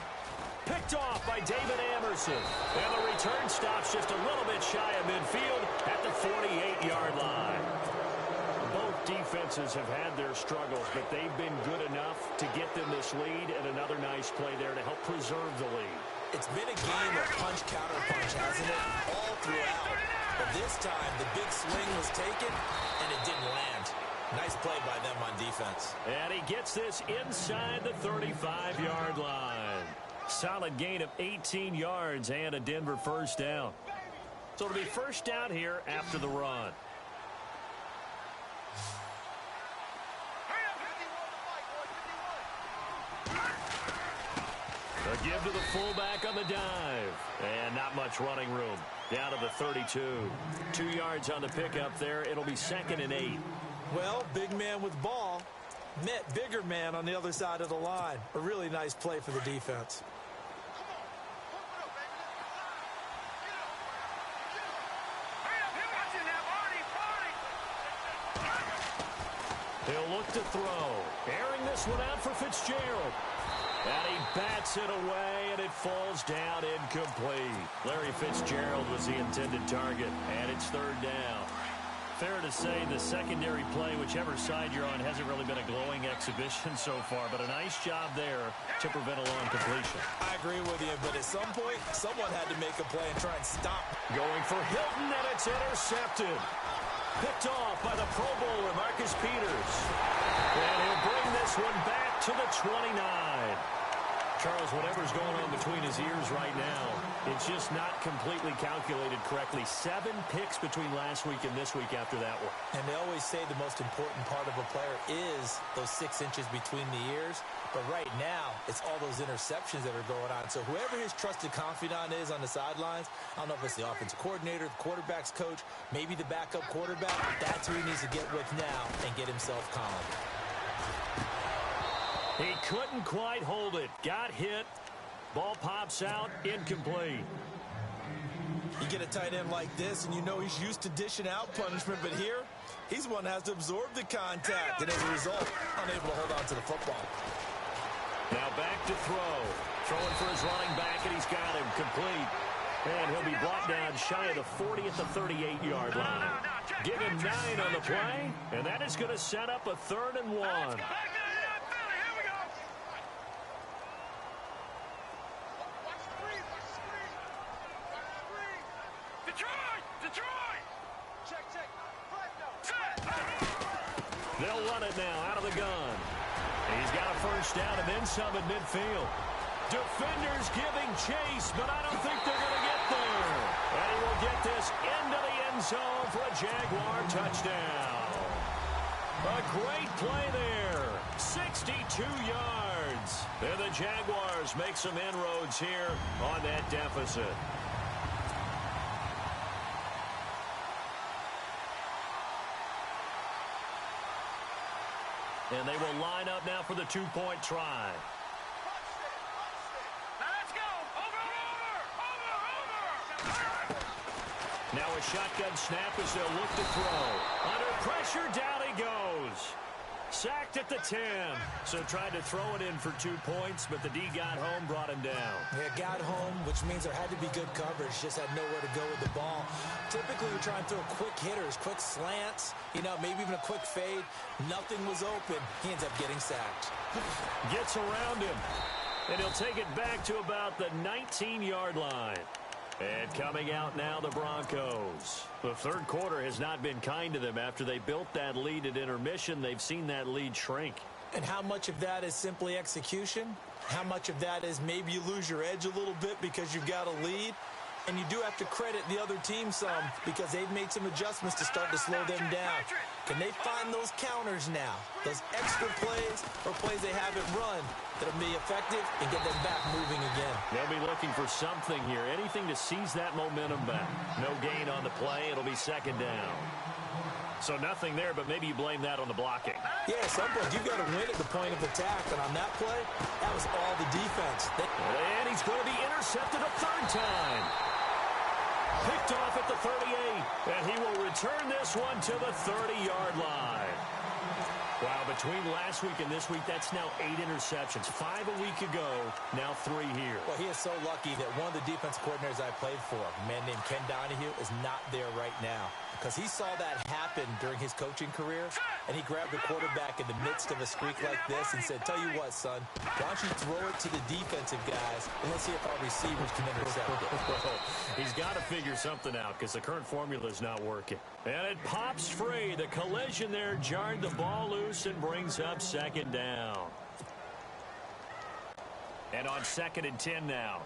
S3: Picked off by David Amerson. And the return stops just a little bit shy of midfield at the 48-yard line. Both defenses have had their struggles, but they've been good enough to get them this lead, and another nice play there to help preserve the lead.
S4: It's been a game of punch-counter-punch, hasn't it? All throughout. But this time, the big swing was taken, and it didn't land. Nice play by them on defense.
S3: And he gets this inside the 35-yard line. Solid gain of 18 yards and a Denver first down. So it'll be first down here after the run. A give to the fullback on the dive. And not much running room. Down to the 32. 2 yards on the pickup there. It'll be 2nd and 8.
S4: Well, big man with ball met bigger man on the other side of the line. A really nice play for the defense.
S3: He'll look to throw. Airing this one out for Fitzgerald. And he bats it away, and it falls down incomplete. Larry Fitzgerald was the intended target, and it's 3rd down. Fair to say the secondary play, whichever side you're on, hasn't really been a glowing exhibition so far, but a nice job there to prevent a long completion.
S4: I agree with you, but at some point, someone had to make a play and try and stop.
S3: Going for Hilton, and it's intercepted. Picked off by the Pro Bowler, Marcus Peters. And he'll bring this one back to the 29. Charles, whatever's going on between his ears right now, it's just not completely calculated correctly. 7 picks between last week and this week after that one.
S4: And they always say the most important part of a player is those 6 inches between the ears. But right now, it's all those interceptions that are going on. So whoever his trusted confidant is on the sidelines, I don't know if it's the offensive coordinator, the quarterback's coach, maybe the backup quarterback, that's who he needs to get with now and get himself calm.
S3: He couldn't quite hold it. Got hit. Ball pops out. Incomplete.
S4: You get a tight end like this, and you know he's used to dishing out punishment, but here, he's the one that has to absorb the contact, and as a result, unable to hold on to the football.
S3: Now back to throw. Throwing for his running back, and he's got him complete. And he'll be brought down shy of the 40 at the 38-yard line. Give him 9 on the play, and that is going to set up a 3rd and 1. They'll run it now out of the gun. He's got a first down and then some at midfield. Defenders giving chase, but I don't think they're going to get there. And he will get this into the end zone for a Jaguar touchdown. A great play there. 62 yards. And the Jaguars make some inroads here on that deficit. And they will line up now for the 2-point try.
S5: Let's go. Over.
S3: Now a shotgun snap as they'll look to throw. Under pressure, down he goes. Sacked at the 10. So tried to throw it in for 2 points, but the D got home, brought him down.
S4: Yeah, got home, which means there had to be good coverage. Just had nowhere to go with the ball. Typically, you're trying to throw quick hitters, quick slants, maybe even a quick fade. Nothing was open. He ends up getting sacked.
S3: Gets around him. And he'll take it back to about the 19-yard line. And coming out now, the Broncos. The third quarter has not been kind to them. After they built that lead at intermission, they've seen that lead shrink.
S4: And how much of that is simply execution? How much of that is maybe you lose your edge a little bit because you've got a lead? And you do have to credit the other team some because they've made some adjustments to start to slow them down. Can they find those counters now? Those extra plays or plays they haven't run that'll be effective and get them back moving again.
S3: They'll be looking for something here. Anything to seize that momentum back. No gain on the play. It'll be 2nd down. So nothing there, but maybe you blame that on the blocking.
S4: Yeah, at some point you've got to win at the point of attack. And on that play, that was all the defense.
S3: And he's going to be intercepted a 3rd time. Picked off at the 38, and he will return this one to the 30-yard line. Wow, between last week and this week, that's now 8 interceptions. 5 a week ago, now 3 here.
S4: Well, he is so lucky that one of the defense coordinators I played for, a man named Ken Donahue, is not there right now. Because he saw that happen during his coaching career, and he grabbed the quarterback in the midst of a streak like this and said, tell you what, son, why don't you throw it to the defensive guys, and let's see if our receivers can intercept it.
S3: He's got to figure something out because the current formula is not working. And it pops free. The collision there jarred the ball loose and brings up 2nd down. And on 2nd and 10 now.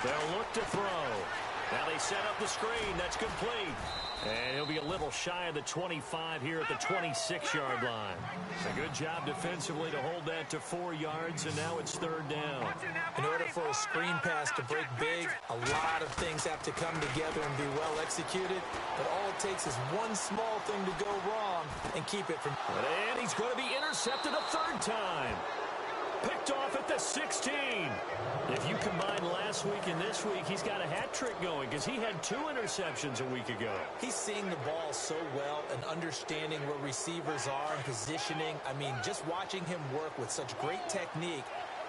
S3: They'll look to throw. Now they set up the screen. That's complete. And he'll be a little shy of the 25 here at the 26-yard line. A good job defensively to hold that to 4 yards, and now it's 3rd down.
S4: In order for a screen pass to break big, a lot of things have to come together and be well executed. But all it takes is one small thing to go wrong and keep it from...
S3: And he's going to be intercepted a 3rd time. Picked off at the 16. If you combine last week and this week, he's got a hat trick going because he had 2 interceptions a week ago.
S4: He's seeing the ball so well and understanding where receivers are and positioning. I mean, just watching him work with such great technique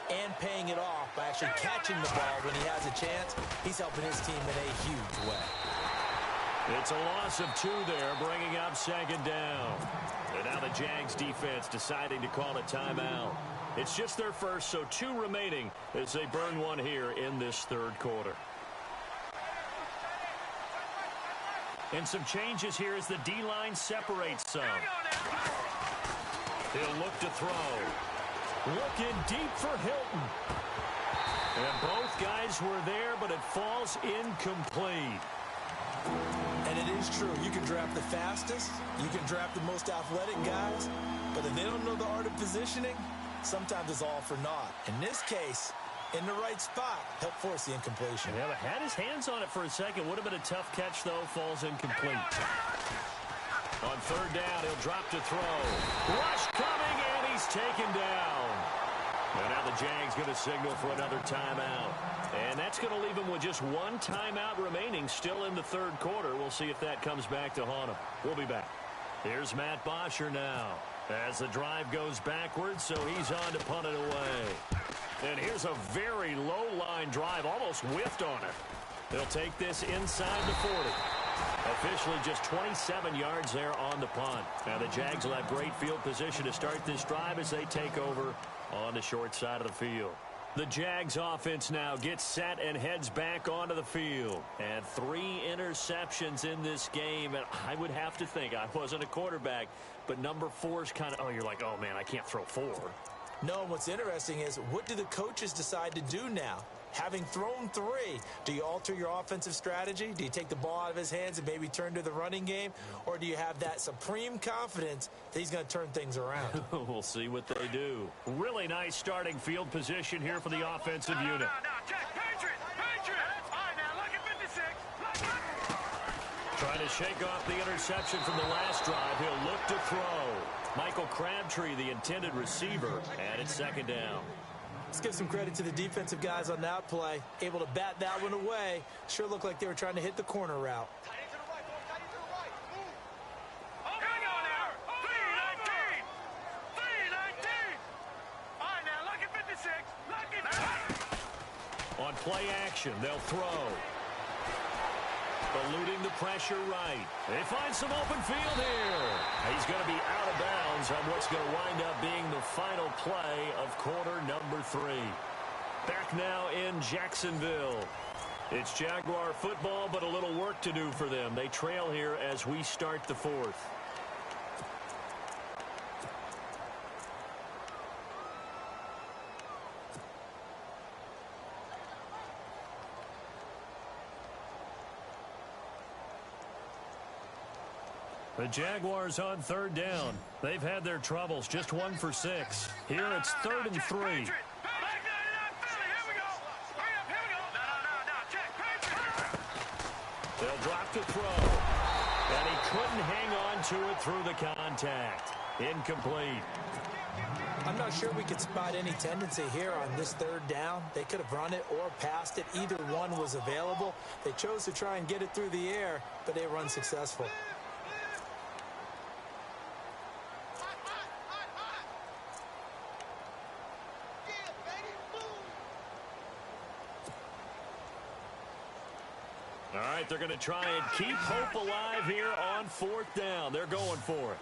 S4: and paying it off by actually catching the ball when he has a chance, he's helping his team in a huge way.
S3: It's a loss of 2 there, bringing up 2nd down. And now the Jags defense deciding to call a timeout. It's just their first, so 2 remaining as they burn 1 here in this 3rd quarter. And some changes here as the D-line separates some. He'll look to throw. Looking deep for Hilton. And both guys were there, but it falls incomplete.
S4: And it is true. You can draft the fastest. You can draft the most athletic guys. But if they don't know the art of positioning, sometimes it's all for naught. In this case, in the right spot, help force the incompletion.
S3: Yeah, had his hands on it for a second. Would have been a tough catch, though. Falls incomplete. On 3rd down, he'll drop to throw. Rush coming, and he's taken down. And now the Jags going to signal for another timeout. And that's going to leave him with just 1 timeout remaining still in the 3rd quarter. We'll see if that comes back to haunt him. We'll be back. Here's Matt Bosher now as the drive goes backwards, so he's on to punt it away. And here's a very low-line drive, almost whiffed on it. They'll take this inside the 40. Officially just 27 yards there on the punt. Now the Jags will have great field position to start this drive as they take over on the short side of the field. The Jags offense now gets set and heads back onto the field. And 3 interceptions in this game. And I would have to think, I wasn't a quarterback, but number 4 is kind of, you're like, oh, man, I can't throw 4.
S4: No, what's interesting is, what do the coaches decide to do now? Having thrown 3, do you alter your offensive strategy? Do you take the ball out of his hands and maybe turn to the running game? Or do you have that supreme confidence that he's going to turn things around?
S3: We'll see what they do. Really nice starting field position here for the offensive unit.
S5: No, check. Patriot! All right, now, look at 56. Look.
S3: Trying to shake off the interception from the last drive. He'll look to throw. Michael Crabtree, the intended receiver, and it's 2nd down.
S4: Let's give some credit to the defensive guys on that play. Able to bat that one away. Sure looked like they were trying to hit the corner route.
S3: On play action, they'll throw. Eluding the pressure right. They find some open field here. He's going to be out of bounds on what's going to wind up being the final play of quarter number 3. Back now in Jacksonville. It's Jaguar football, but a little work to do for them. They trail here as we start the 4th. The Jaguars on 3rd down. They've had their troubles, just 1 for 6. Here it's 3rd and 3. They'll drop to throw. And he couldn't hang on to it through the contact. Incomplete.
S4: I'm not sure we could spot any tendency here on this third down. They could have run it or passed it. Either one was available. They chose to try and get it through the air, but they were unsuccessful.
S3: All right, they're going to try and keep hope alive here on fourth down. They're going for it.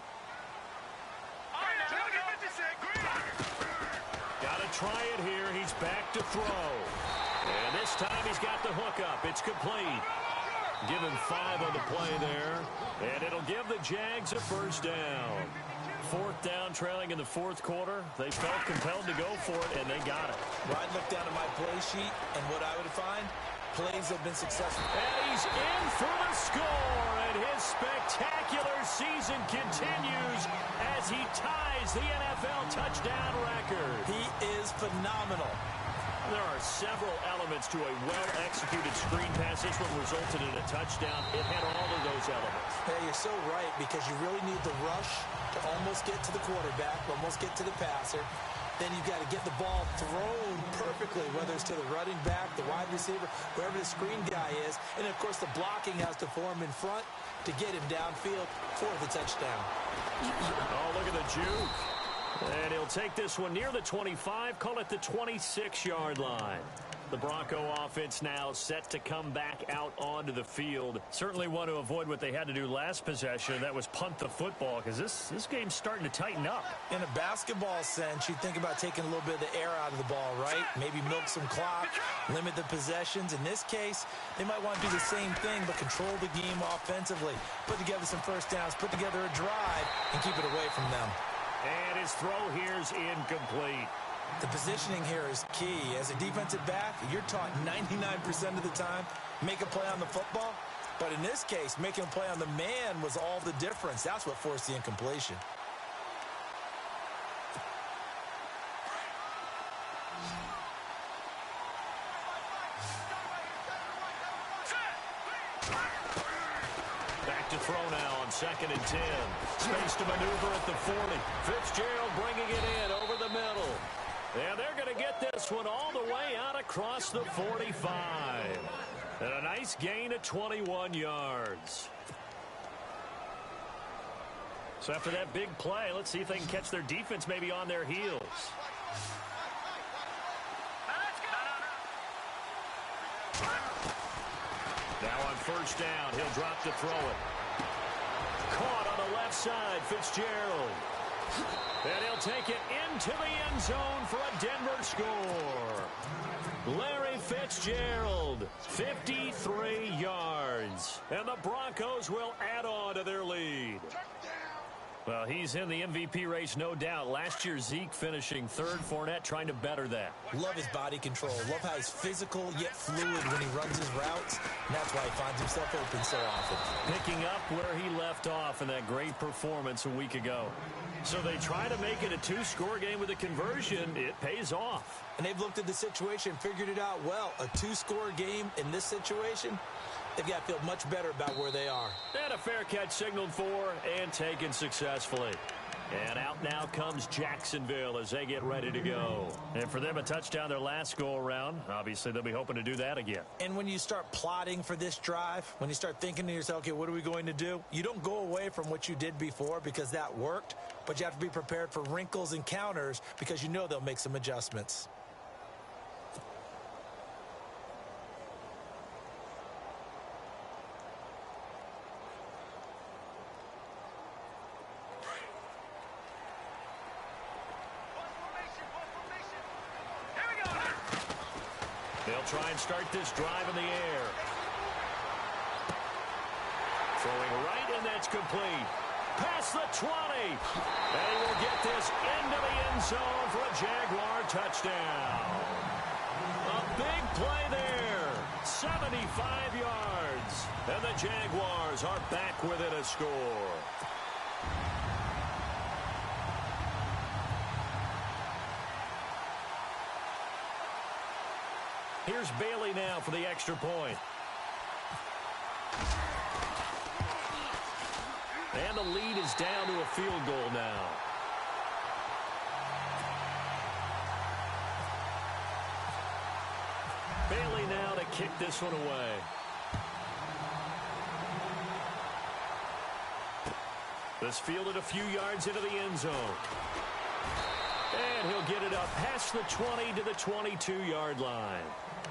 S3: Got to try it here. He's back to throw. And this time he's got the hook up. It's complete. Give him 5 on the play there. And it'll give the Jags a first down. Fourth down, trailing in the fourth quarter. They felt compelled to go for it, and they got it.
S4: Well, I'd look down at my play sheet, and what I would find, plays have been successful.
S3: And he's in for the score, and his spectacular season continues as he ties the NFL touchdown record.
S4: He is phenomenal.
S3: There are several elements to a well-executed screen pass. This one resulted in a touchdown. It had all of those elements.
S4: Yeah, you're so right, because you really need the rush to almost get to the quarterback, almost get to the passer. Then you've got to get the ball thrown perfectly, whether it's to the running back, the wide receiver, wherever the screen guy is. And, of course, the blocking has to form in front to get him downfield for the touchdown.
S3: Oh, look at the juke. And he'll take this one near the 25, call it the 26-yard line. The Bronco offense now set to come back out onto the field. Certainly want to avoid what they had to do last possession. That was punt the football, because this game's starting to tighten up.
S4: In a basketball sense, you think about taking a little bit of the air out of the ball, right? Maybe milk some clock, limit the possessions. In this case, they might want to do the same thing, but control the game offensively. Put together some first downs, put together a drive, and keep it away from them.
S3: And his throw here's incomplete.
S4: The positioning here is key. As a defensive back, you're taught 99% of the time, make a play on the football. But in this case, making a play on the man was all the difference. That's what forced the incompletion.
S3: Back to throw now on 2nd and 10. Space to maneuver at the 40. Fitzgerald bringing it in over the middle. And they're going to get this one all the way out across the 45. And a nice gain of 21 yards. So after that big play, let's see if they can catch their defense maybe on their heels. Now on first down, he'll drop to throw it. Caught on the left side, Fitzgerald. And he'll take it into the end zone for a Denver score. Larry Fitzgerald, 53 yards. And the Broncos will add on to their lead. Well, he's in the MVP race, no doubt. Last year, Zeke finishing third. Fournette trying to better that.
S4: Love his body control. Love how he's physical yet fluid when he runs his routes. And that's why he finds himself open so often.
S3: Picking up where he left off in that great performance a week ago. So they try to make it a two-score game with a conversion. It pays off.
S4: And they've looked at the situation, figured it out well. A two-score game in this situation, they've got to feel much better about where they are.
S3: And a fair catch signaled for and taken successfully. And out now comes Jacksonville as they get ready to go. And for them, a touchdown their last go-around. Obviously, they'll be hoping to do that again.
S4: And when you start plotting for this drive, when you start thinking to yourself, okay, what are we going to do? You don't go away from what you did before because that worked, but you have to be prepared for wrinkles and counters because you know they'll make some adjustments.
S3: They'll try and start this drive in the air. Throwing right, and that's complete. Past the 20. They will get this into the end zone for a Jaguar touchdown. A big play there. 75 yards. And the Jaguars are back within a score. Here's Bailey now for the extra point. And the lead is down to a field goal now. Bailey now to kick this one away. This fielded a few yards into the end zone. And he'll get it up past the 20 to the 22-yard line.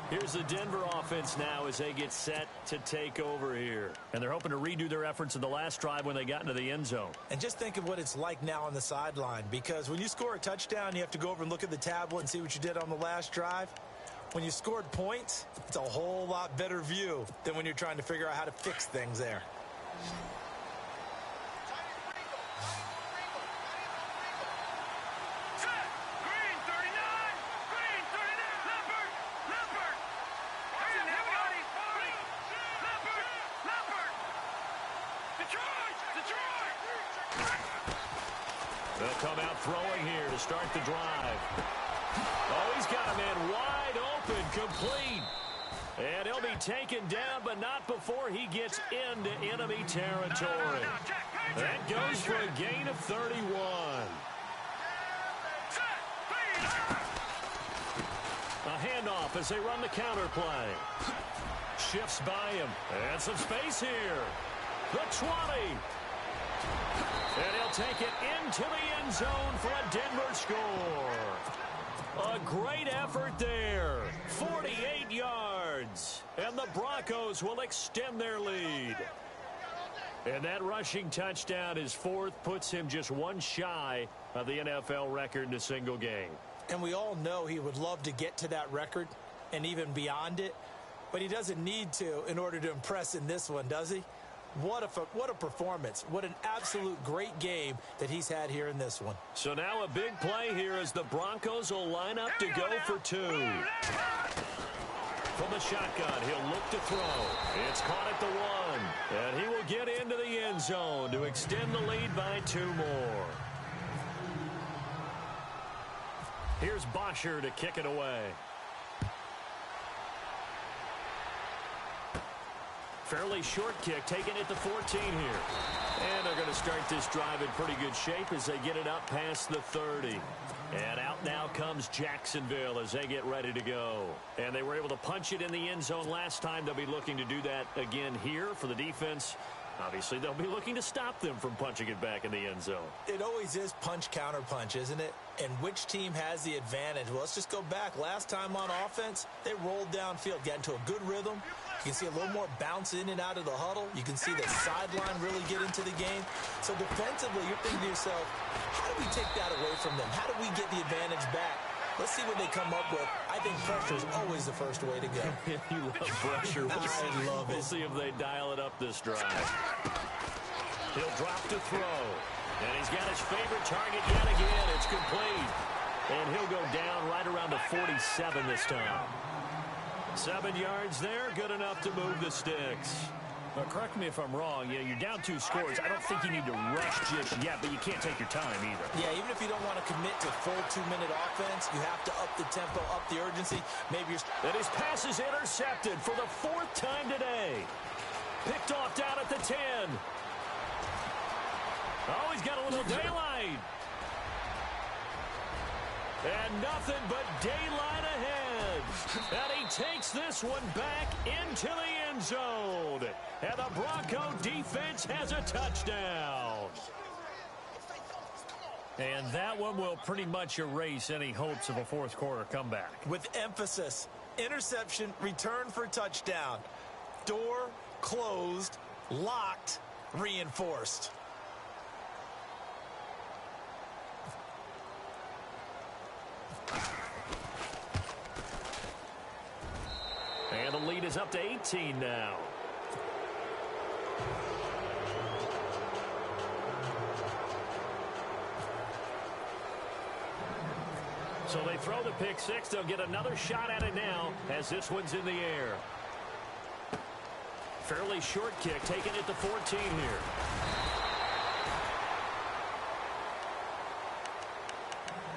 S3: Here's the Denver offense now as they get set to take over here. And they're hoping to redo their efforts in the last drive when they got into the end zone.
S4: And just think of what it's like now on the sideline, because when you score a touchdown, you have to go over and look at the tablet and see what you did on the last drive. When you scored points, it's a whole lot better view than when you're trying to figure out how to fix things there.
S3: They'll come out throwing here to start the drive. Oh, he's got a man wide open, complete. And he'll be taken down, but not before he gets into enemy territory. That goes for a gain of 31. A handoff as they run the counter play. Shifts by him. And some space here. The 20. And he'll take it into the end zone for a Denver score. A great effort there. 48 yards. And the Broncos will extend their lead. And that rushing touchdown, his fourth, puts him just one shy of the NFL record in a single game.
S4: And we all know he would love to get to that record and even beyond it. But he doesn't need to in order to impress in this one, does he? What a performance. What an absolute great game that he's had here in this one.
S3: So now a big play here as the Broncos will line up to go for two. From the shotgun, he'll look to throw. It's caught at the 1. And he will get into the end zone to extend the lead by 2 more. Here's Bosher to kick it away. Fairly short kick, taking it to 14 here. And they're going to start this drive in pretty good shape as they get it up past the 30. And out now comes Jacksonville as they get ready to go. And they were able to punch it in the end zone last time. They'll be looking to do that again here for the defense. Obviously, they'll be looking to stop them from punching it back in the end zone.
S4: It always is punch-counter-punch, isn't it? And which team has the advantage? Well, let's just go back. Last time on offense, they rolled downfield, got into a good rhythm. You can see a little more bounce in and out of the huddle. You can see the sideline really get into the game. So defensively, you're thinking to yourself, how do we take that away from them? How do we get the advantage back? Let's see what they come up with. I think pressure is always the first way to go.
S3: You love pressure.
S4: I love it.
S3: We'll see if they dial it up this drive. He'll drop to throw. And he's got his favorite target yet again. It's complete. And he'll go down right around the 47 this time. 7 yards there, good enough to move the sticks. Now, correct me if I'm wrong. You're down 2 scores. I don't think you need to rush just yet, but you can't take your time either.
S4: Yeah, even if you don't want to commit to full 2-minute offense, you have to up the tempo, up the urgency. Maybe you're...
S3: And his pass is intercepted for the 4th time today. Picked off down at the 10. Oh, he's got a little daylight. And nothing but daylight ahead. And he takes this one back into the end zone. And the Bronco defense has a touchdown. And that one will pretty much erase any hopes of a fourth quarter comeback.
S4: With emphasis, interception, return for touchdown. Door closed, locked, reinforced.
S3: And the lead is up to 18 now. So they throw the pick six. They'll get another shot at it now as this one's in the air. Fairly short kick, taking it to 14 here.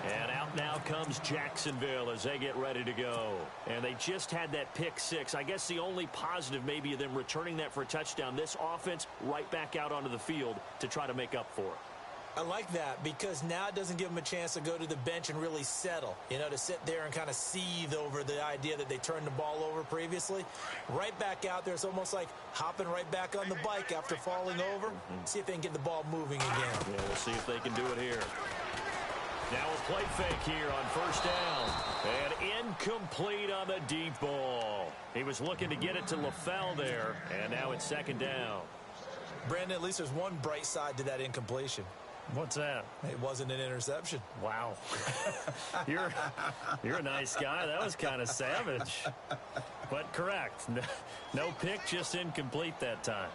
S3: And out now comes Jacksonville as they get ready to go. And they just had that pick six. I guess the only positive maybe of them returning that for a touchdown. This offense right back out onto the field to try to make up for it.
S4: I like that because now it doesn't give them a chance to go to the bench and really settle, to sit there and kind of seethe over the idea that they turned the ball over previously. Right back out there, it's almost like hopping right back on the bike after falling over. See if they can get the ball moving again.
S3: Yeah, we'll see if they can do it here. Now a play fake here on first down. And incomplete on the deep ball. He was looking to get it to LaFell there, and now it's second down.
S4: Brandon, at least there's one bright side to that incompletion.
S3: What's that?
S4: It wasn't an interception.
S3: Wow. You're a nice guy. That was kind of savage. But correct. No pick, just incomplete that time.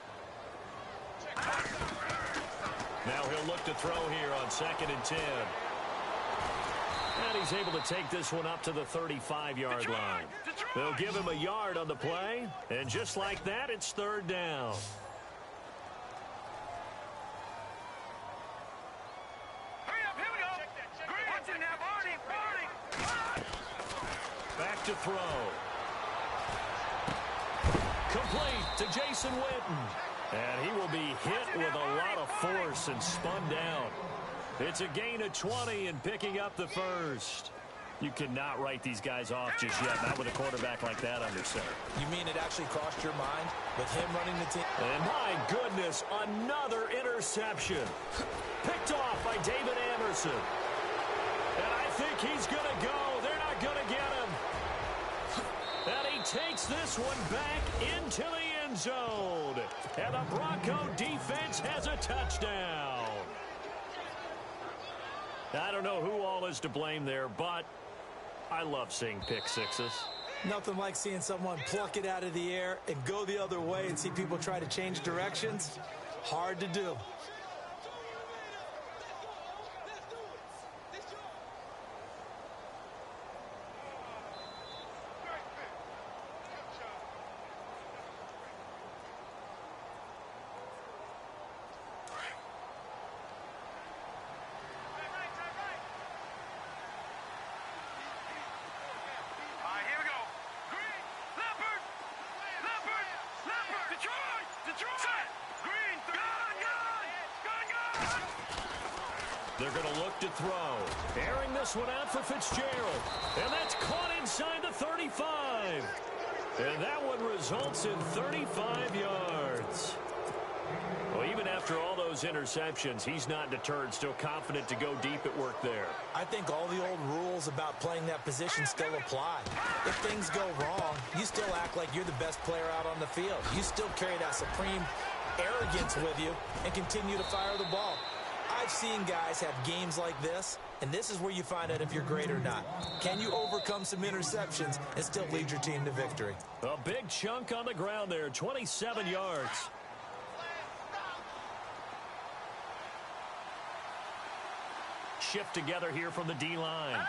S3: Now he'll look to throw here on 2nd and 10. And he's able to take this one up to the 35-yard line. They'll give him a yard on the play. And just like that, it's 3rd down. Back to throw. Complete to Jason Witten. And he will be hit with a lot of force and spun down. It's a gain of 20 and picking up the first. You cannot write these guys off just yet, not with a quarterback like that under center.
S4: You mean it actually crossed your mind with him running the team?
S3: And my goodness, another interception. Picked off by David Anderson. And I think he's going to go. They're not going to get him. And he takes this one back into the end zone. And the Bronco defense has a touchdown. I don't know who all is to blame there, but I love seeing pick sixes.
S4: Nothing like seeing someone pluck it out of the air and go the other way and see people try to change directions. Hard to do.
S3: They're going to look to throw. Airing this one out for Fitzgerald. And that's caught inside the 35. And that one results in 35 yards. Well, even after all those interceptions, he's not deterred, still confident to go deep at work there.
S4: I think all the old rules about playing that position still apply. If things go wrong, you still act like you're the best player out on the field. You still carry that supreme arrogance with you and continue to fire the ball. I've seen guys have games like this, and this is where you find out if you're great or not. Can you overcome some interceptions and still lead your team to victory?
S3: A big chunk on the ground there, 27 yards. Shift together here from the D-line.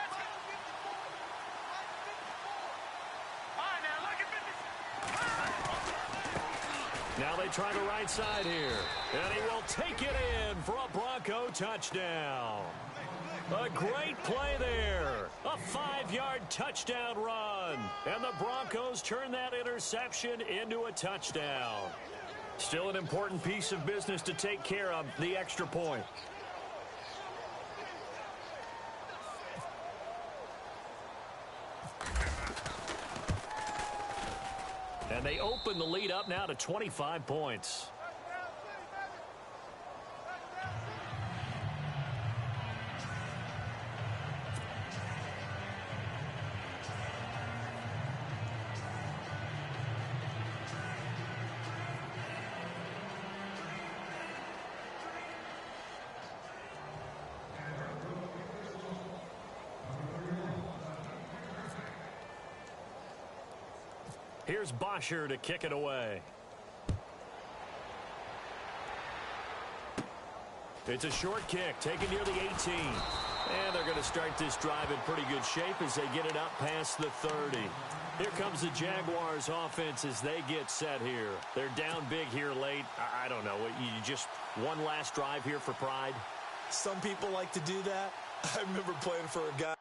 S3: Now they try the right side here. And he will take it in for a Bronco touchdown. A great play there. A 5-yard touchdown run. And the Broncos turn that interception into a touchdown. Still an important piece of business to take care of, the extra point. And they open the lead up now to 25 points. Here's Bosher to kick it away. It's a short kick, taken near the 18. And they're going to start this drive in pretty good shape as they get it up past the 30. Here comes the Jaguars offense as they get set here. They're down big here late. I don't know. You just one last drive here for pride?
S4: Some people like to do that. I remember playing for a guy.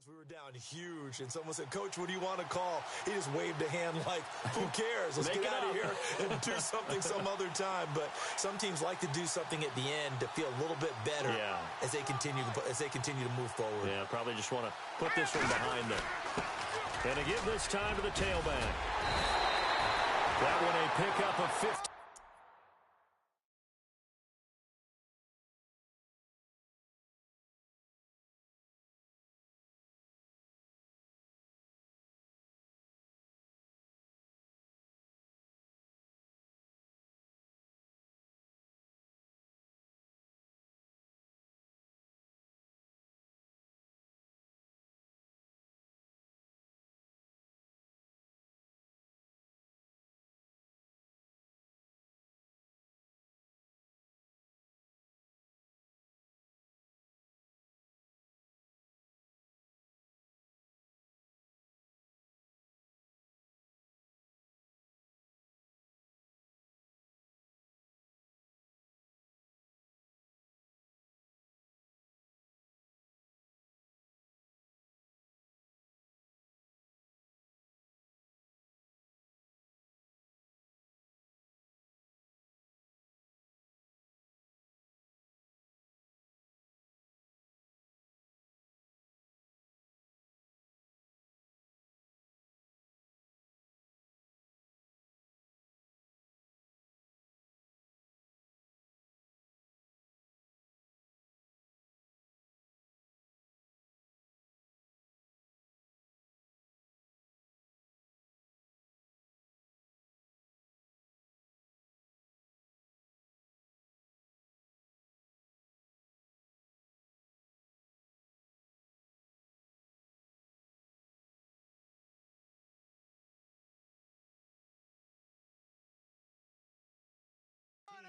S4: We were down huge, and someone said, "Coach, what do you want to call?" He just waved a hand like, who cares? Let's get out of here and do something some other time. But some teams like to do something at the end to feel a little bit better as they continue to move forward.
S3: Yeah, probably just want to put this one behind them. And to give this time to the tailback. That one a pickup of 50.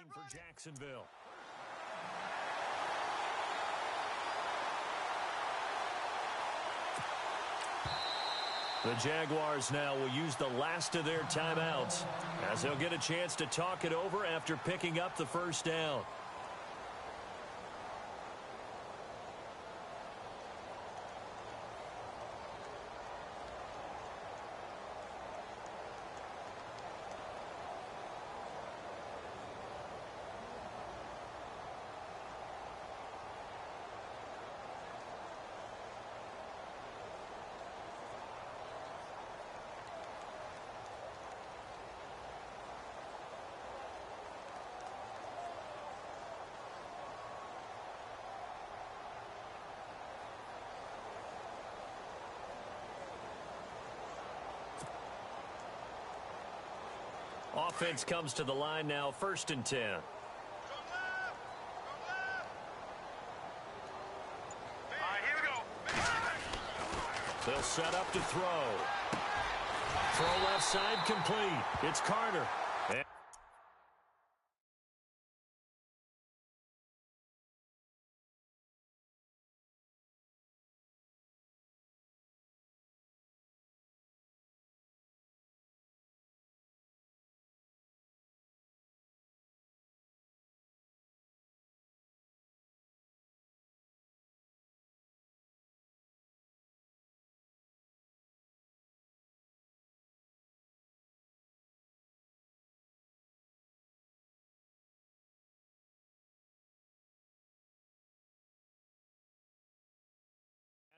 S3: For Jacksonville. The Jaguars now will use the last of their timeouts as they'll get a chance to talk it over after picking up the first down. Offense comes to the line now, 1st and 10. They'll set up to throw. Throw left side complete. It's Carter.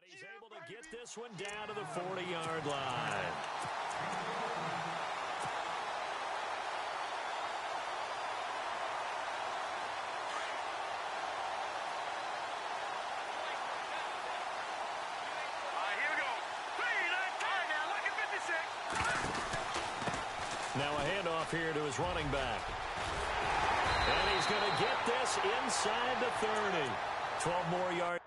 S3: He's able to get this one down to the 40-yard line.
S5: Here we go. Now look at 56.
S3: Now a handoff here to his running back. And he's going to get this inside the 30. 12 more yards.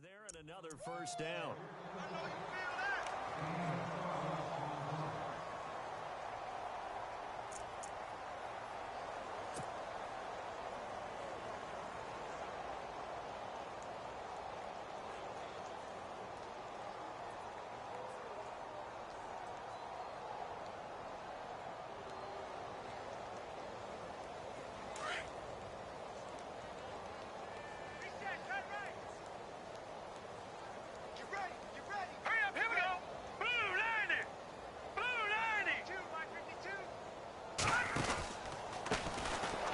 S3: there and another first down.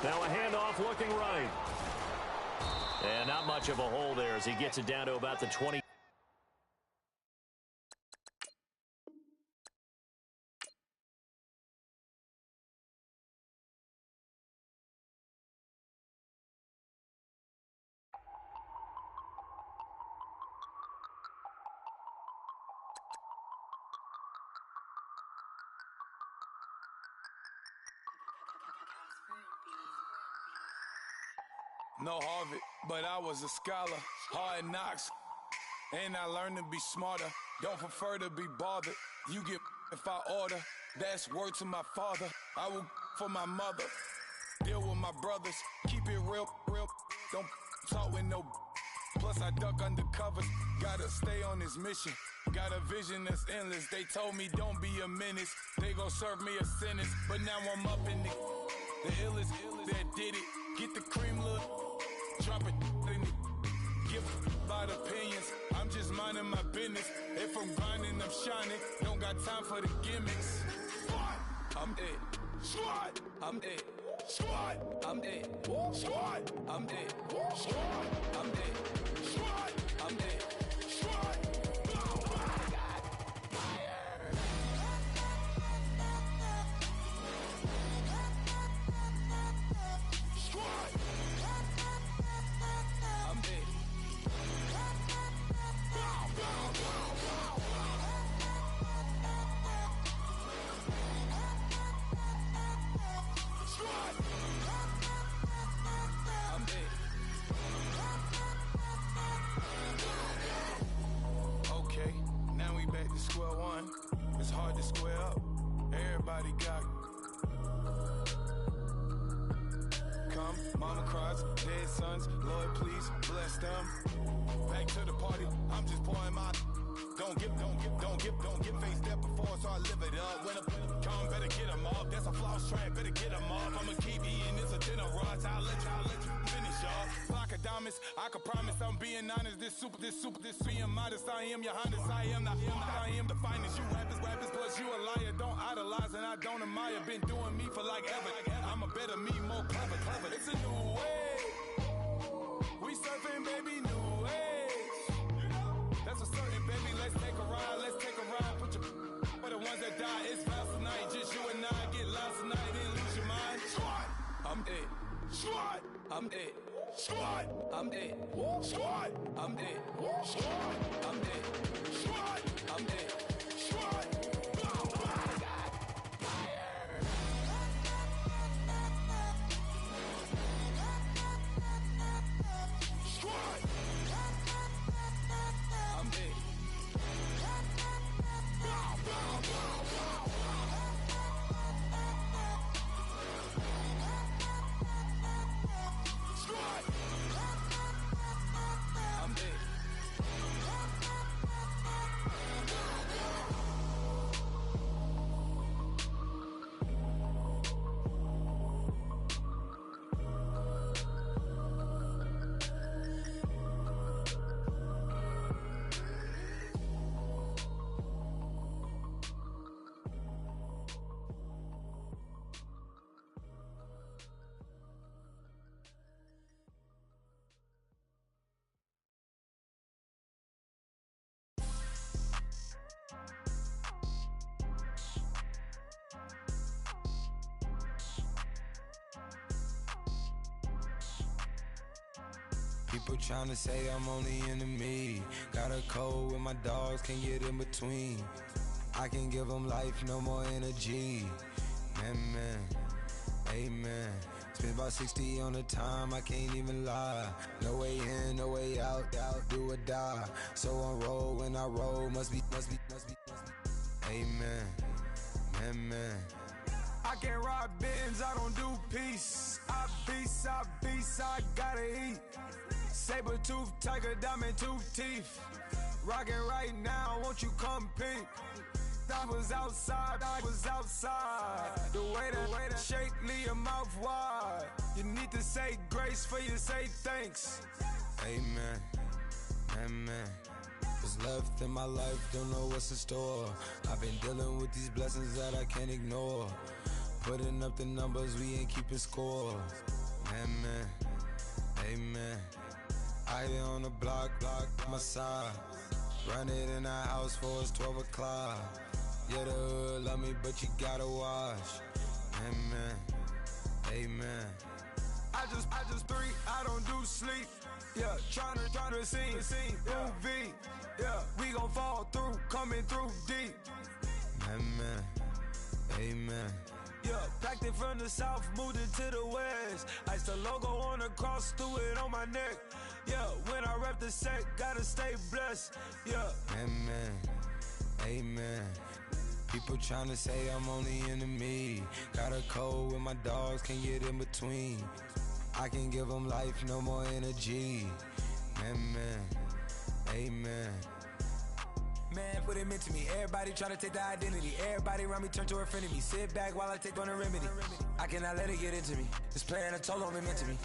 S3: Now a handoff looking right. And not much of a hole there as he gets it down to about the 20.
S6: No Harvard, but I was a scholar. Hard knocks, and I learned to be smarter. Don't prefer to be bothered. You get if I order. That's word to my father. I will for my mother. Deal with my brothers. Keep it real. Don't talk with no. Plus I duck undercovers. Gotta stay on this mission. Got a vision that's endless. They told me don't be a menace. They gon' serve me a sentence. But now I'm up in the illest that did it. Get the cream, look. Drop it in it. Give about opinions. I'm just minding my business. If I'm grinding, I'm shining. Don't got time for the gimmicks. Squad, I'm it. Squad, I'm it. Squad, I'm it. Squad, I'm it. Squad, I'm it. Squad, I'm it. Squad. Square one, it's hard to square up. Everybody got come, mama cries, dead sons, Lord please bless them. Back to the party, I'm just pouring my. Don't get faced up before, so I live it up. When a come, better get them up. That's a floss track, better get them up. I'ma keep eating, it's a dinner rush. I'll let you finish up. Flock of diamonds, I can promise I'm being honest. This being modest. I am your highness, I am the finest. You rappers, plus you a liar. Don't idolize and I don't admire. Been doing me for like ever. I'm a better me, more clever. It's a new way. We surfing, baby, new age. That's a certain, baby. Let's take a ride. Put your for the ones that die. It's fast tonight. Just you and I get lost tonight and lose your mind. Squad, I'm it. Squad, I'm it. Squad, I'm it. Squad, I'm it. Squad, I'm it. Squad, I'm it. Squad. People tryna say I'm only enemy. Got a code with my dogs, can't get in between. I can give them life, no more energy. Man, amen. It's
S7: Spent about 60 on the time, I can't even lie. No way in, no way out, do or die. So on roll when I roll, must be. Amen, amen. I can't ride Benz, I don't do peace. I beast, I gotta eat. Saber tooth, tiger, diamond tooth teeth. Rockin' right now, won't you come peep? I was outside. The way that shake, leave your mouth wide. You need to say grace for you say thanks. Amen, amen. What's left in my life, don't know what's in store. I've been dealing with these blessings that I can't ignore. Putting up the numbers, we ain't keeping score. Amen, amen. I been on the block, my side. Run it in our house for it's 12 o'clock. Yeah, the hood love me, but you gotta watch. Amen, amen. I just three, I don't do sleep. Yeah, tryna sing, movie. Yeah, we gon' fall through, coming through deep. Amen, amen. Yeah, packed it from the south, moved it to the west. Iced the logo on the cross, threw it on my neck. Yeah, when I rep the set, gotta stay blessed. Yeah, amen, amen. People tryna say I'm only enemy. Got a code with my dogs, can't get in between. I can give them life, no more energy. Amen, amen. Man, what it meant to me. Everybody tryna take the identity. Everybody around me turn to a friend of me. Sit back while I take on a remedy. I cannot let it get into me. This plan a toll on me, meant to me.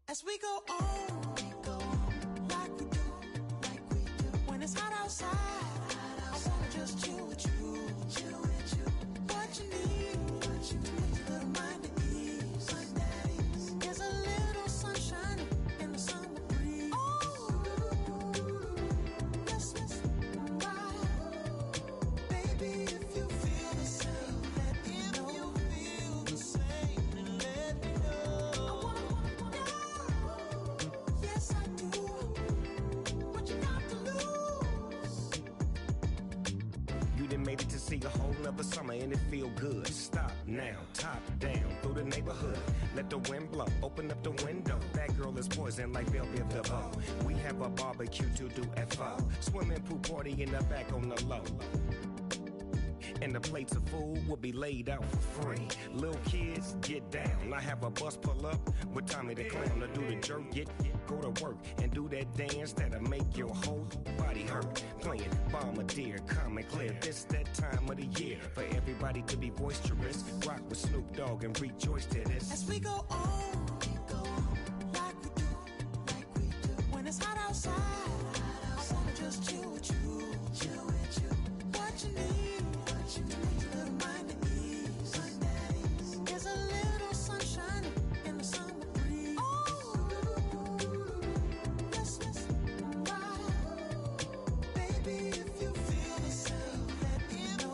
S8: As we go on, like we do. When it's hot outside, I wanna just chill with you. What you need, a little mind at ease. There's a little sunshine in the summer breeze. Yes, right. Baby, if you feel the same, let me know. And let me know. Yes, I do. What you got to lose?
S9: You done made it to see a whole nother summer and it feel good. Stop now, top down, through the neighborhood. Let the wind blow, open up the window. That girl is poison like Velvet DeVoe. We have a barbecue to do at 4. Swimming pool party in the back on the low. And the plates of food will be laid out for free. Little kids, get down. I have a bus pull up with Tommy the Clown to do the jerk. Go to work and do that dance that'll make your whole body hurt. Playing Bombardier, calm and clear. This that time of the year for everybody to be boisterous. Rock with Snoop Dogg and rejoice to this.
S8: As we go on, like we do. When it's hot outside, I wanna just chill with you. What you need, a little mind at ease. There's a little sunshine in the summer breeze. Yes, right. Baby, if you feel the same, let me know.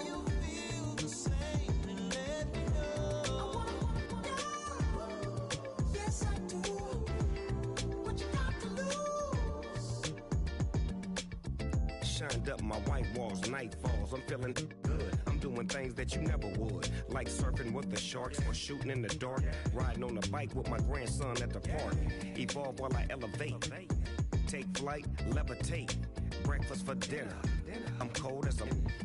S8: And let me know. Yes, I do. What you got to lose?
S9: Shined up my white walls, night falls, I'm feeling good. I'm doing things that you never would, like surfing with the sharks or shooting in the dark, riding on a bike with my grandson at the park. Evolve while I elevate, take flight, levitate, breakfast for dinner. I'm cold as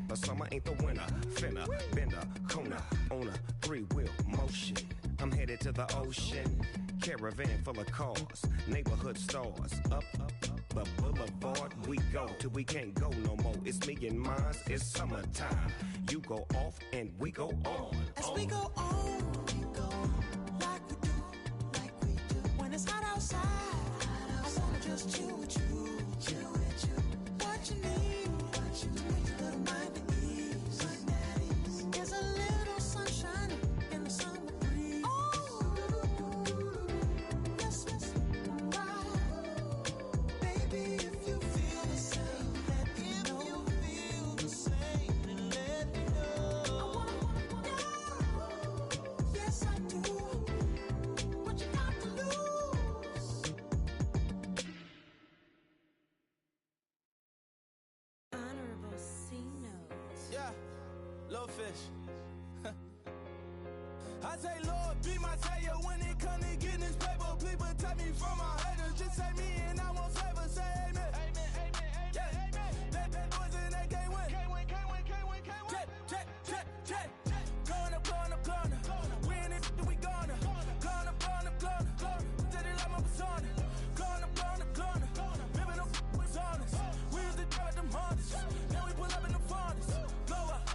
S9: but summer ain't the winter. Finna, bender, Kona, on a 3-wheel motion. I'm headed to the ocean, caravan full of cars, neighborhood stars, up the boulevard we go till we can't go no more. It's me and mine, it's summertime. You go off and we go on.
S8: As we go on, like we do. When it's hot outside, I wanna just chill with you. What you need, a little mind at ease. There's a little sunshine
S7: Little fish. I say, Lord, be my savior when it come to getting this paper. Please protect me from my haters. Just say me and I won't favor. Say amen. Amen, amen, amen, yeah. Amen. That boys and they can't win. Can't win, can't win, can't win, can't win. Jet. Going up. We in this, we gonna. Going up. Did it like my persona. Going up. Living up was honest. We used to drive them hardest. Now we pull up in the furnace. Glow up.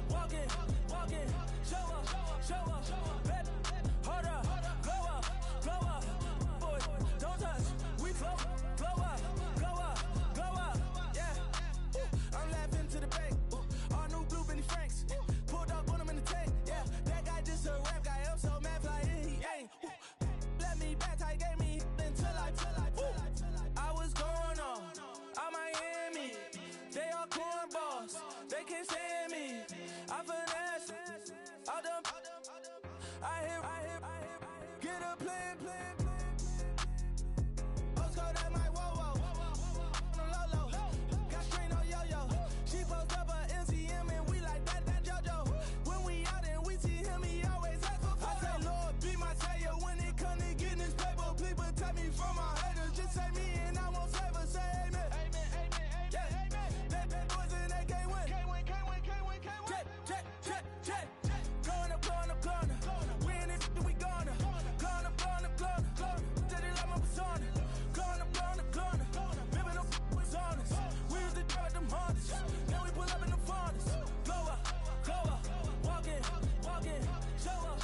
S7: Walking. Show up. Bet. Hold up. Glow up. Boy, don't touch. We glow up. Yeah. I'm laughing to the bank. All new blue Benny Franks. Pulled up on him in the tank. Yeah. That guy just a rap guy. I'm so mad fly in. He ain't. Let me back. Tight gave me until I was going on. I'm Miami. They all cornballs. They can't stand me. I finesse. Out them. I hear. Get a plan. Oscar, that my whoa. No low. Got strain on yo-yo. She post up a MCM and we like that JoJo. When we out and we see him, he always ask for photo. I say, Lord, be my savior when it come to getting this paper. Please protect me from my haters. Just say me and I won't favor. Say amen. Amen, yeah. Amen. That boys and they can't win. Can't win. Jet. Going up. We in it, we gonna. Going up. Did it like my persona. Going up. Living up was honest. We used to drive them hardest. Now we pull up in the furnace. Glow up. Walking. Show up.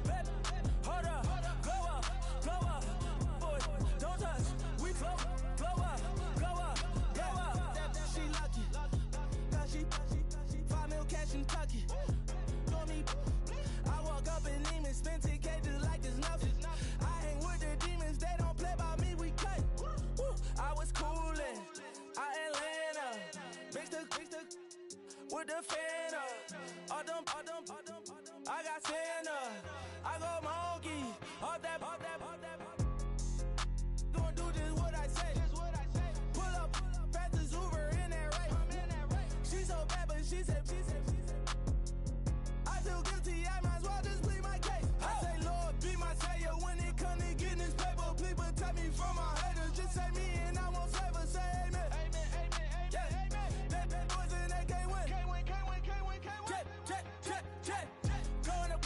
S7: Bet. Hold up. Glow up. Boy, don't touch. We glow up. Yeah. She lucky. Cause she 5 mil cash in Kentucky. I walk up in demons, spend 10K just like it's nothing. I hang with the demons, they don't play by me, we cut. I was coolin', out Atlanta, mixed with the fan up. All them, I got Santa, I go monkey, all that. Gonna do just what I say. Pull up, fast as Uber in that race. She so bad, but she said. I feel guilty, I might as well just plead my case. I say, Lord, be my savior when it come to getting this paper. Please protect me from my haters. Just say me and I won't favor. Say amen. Amen, yeah. That boys and they can't win. Can't win. Jet. Going up.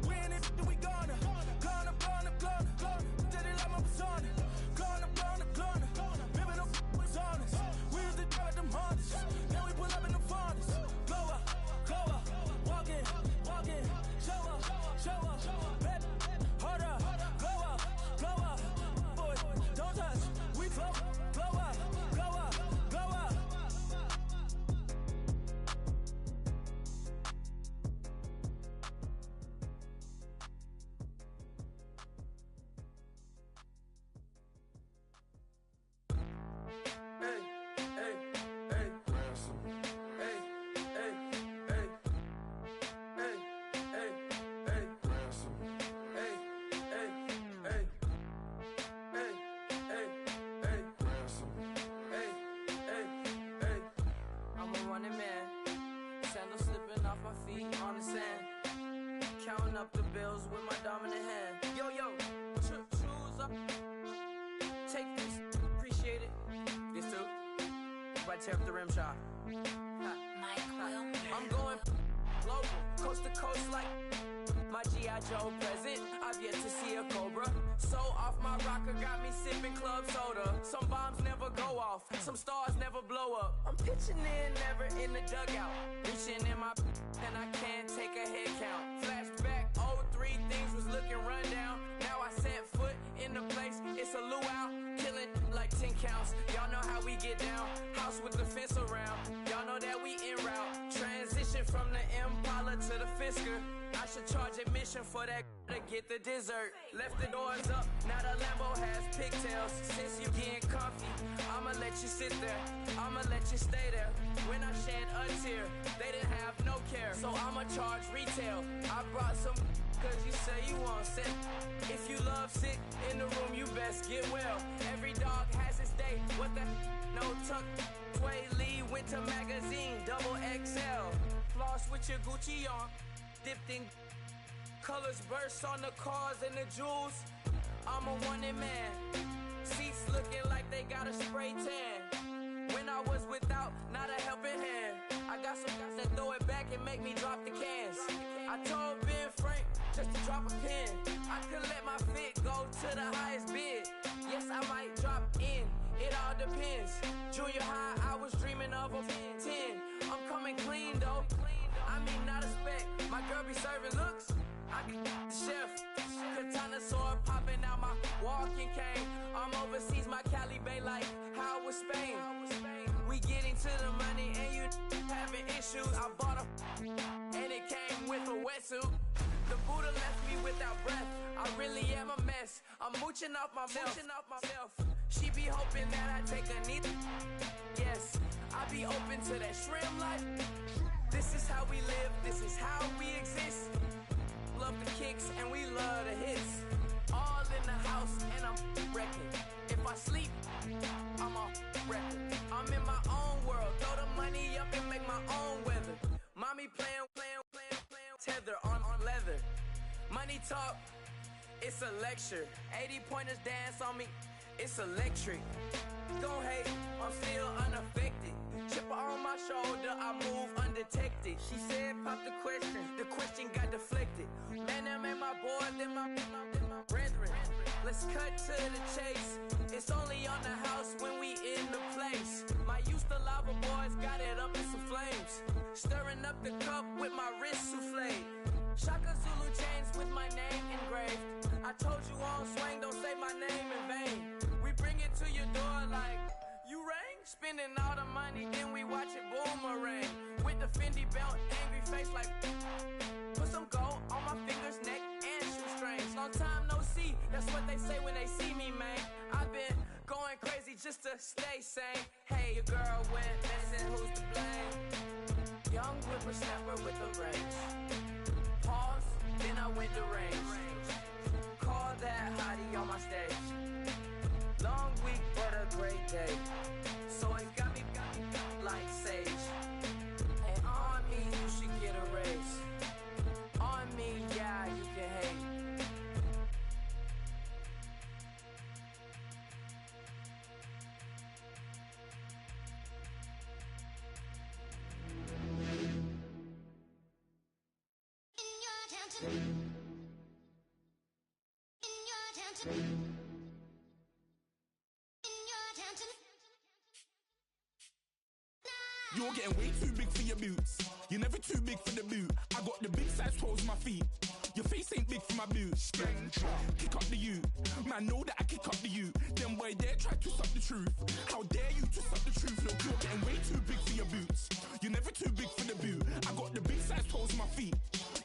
S7: We in it, we gonna. Going up. Did it like my persona. Going up. Living up was honest. We used to drive them hardest. Now we pull up in the furnace. Glow up. Walking. Show up. Bet. Hold up. Glow up. Boy, don't touch. We glow up. Counting up the bills with my dominant hand. Yo, choose up. Take this, appreciate it. This too. Right, tear up the rim shot. I'm going global, coast to coast like my G.I. Joe present. I've yet to see a Cobra. So off my rocker got me sipping club soda. Some bombs never go off, some stars never blow up. I'm pitching in, never in the dugout. Reaching in my and I can't take a head count. Flashback, 03, things was looking run down. Now I set foot in the place, it's a luau. Killing like 10 counts, y'all know how we get down. House with the fence around, y'all know that we en route. Transition from the Impala to the Fisker. I should charge admission for that to get the dessert. Left the doors up, now the Lambo has pigtails. Since you getting comfy, I'ma let you sit there, I'ma let you stay there. When I shed a tear, they didn't have no care, so I'ma charge retail. I brought some cause you say you want sick. If you love sick in the room, you best get well. Every dog has its day, what the no tuck.
S10: Sway Lee, Winter Magazine, double XL. Floss with your Gucci on, dipped in colors, burst on the cars and the jewels. I'm a wanted man. Seats looking like they got a spray tan. When I was without, not a helping hand. I got some guys that throw it back and make me drop the cans. I told Ben Frank just to drop a pin. I could let my fit go to the highest bid. Yes, I might drop in. It all depends. Junior high, I was dreaming of a 10. I'm coming clean though. I mean, not a spec. My girl be serving looks. I can the chef. Katana sword popping out my walking cane. I'm overseas, my Cali Bay like how was Spain. We getting to the money and you having issues. I bought a and it came with a wetsuit. The Buddha left me without breath. I really am a mess. I'm mooching off myself. She be hoping that I take a knee. Yes, I be open to that shrimp life. This is how we live. This is how we exist. Love the kicks and we love the hits. All in the house and I'm wrecking. If I sleep, I'm a wrecking. I'm in my own world. Throw the money up and make my own weather. Mommy playing tether on leather. Money talk, it's a lecture. 80 pointers dance on me, it's electric. Don't hate, I'm still unaffected. Chipper on my shoulder, I move undetected. She said pop the question got deflected. Man, I'm in my boy, then my brethren. Let's cut to the chase. It's only on the house when we in the place. My used to lava boys got it up in some flames. Stirring up the cup with my wrist soufflé. Shaka Zulu chains with my name engraved. I told you on swing, don't say my name in vain. We bring it to your door like, you rang? Spending all the money, then we watch it boomerang. With the Fendi belt, angry face like, put some gold on my fingers, neck, and shoestrings. Long time no see, that's what they say when they see me, man. I've been going crazy just to stay sane. Hey, your girl went missing, who's to blame? Young whippersnapper with the range. Pause, then I went to range. Call that hottie on my stage. Long week, but a great day. So it got me like sage. And on me, you should get a raise. On me, yeah, you can hate.
S11: You're getting way too big for your boots. You're never too big for the boot. I got the big size toes on my feet. Your face ain't big for my boots. Kick up the you. Man, know that I kick up the you. Them boy dare try to suck the truth. How dare you to suck the truth? Look, you're getting way too big for your boots. You're never too big for the boot. I got the big size toes on my feet.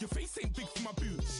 S11: Your face ain't big for my boots.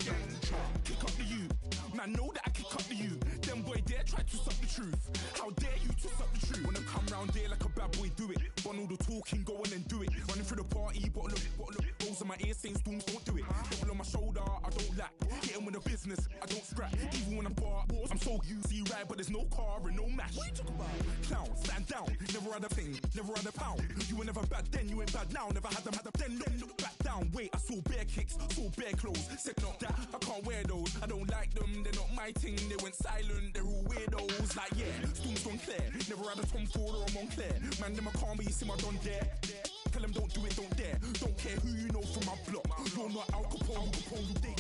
S11: Kick up the you. Man, know that I kick up the you. Them boy dare try to suck the truth. How dare you to suck the truth? Wanna come round there like a bad boy, do it. Want all the talking, go on and do it. Running through the party, bottle up. Rolls in my ear saying storms, don't do it. Double on my shoulder, I don't lack. Hitting with a business, I don't scrap. Even when I'm bar, I'm so easy ride, but there's no car and no match. What you talking about? Clown, stand down. Never had a thing, never had a pound. You were never bad then, you ain't bad now. Never had them, then look back down. Wait, I saw bare kicks, saw bare clothes. Said not that, I can't wear those. I don't like them, they're not my thing. They went silent, they're all weirdos. Like yeah, storms gone clear. Never had a Tom Ford or a Montclair. Man, them I can't be, you see my don dare. Tell them don't do it, don't dare. Don't care who you know from my block. You're not Al Capone.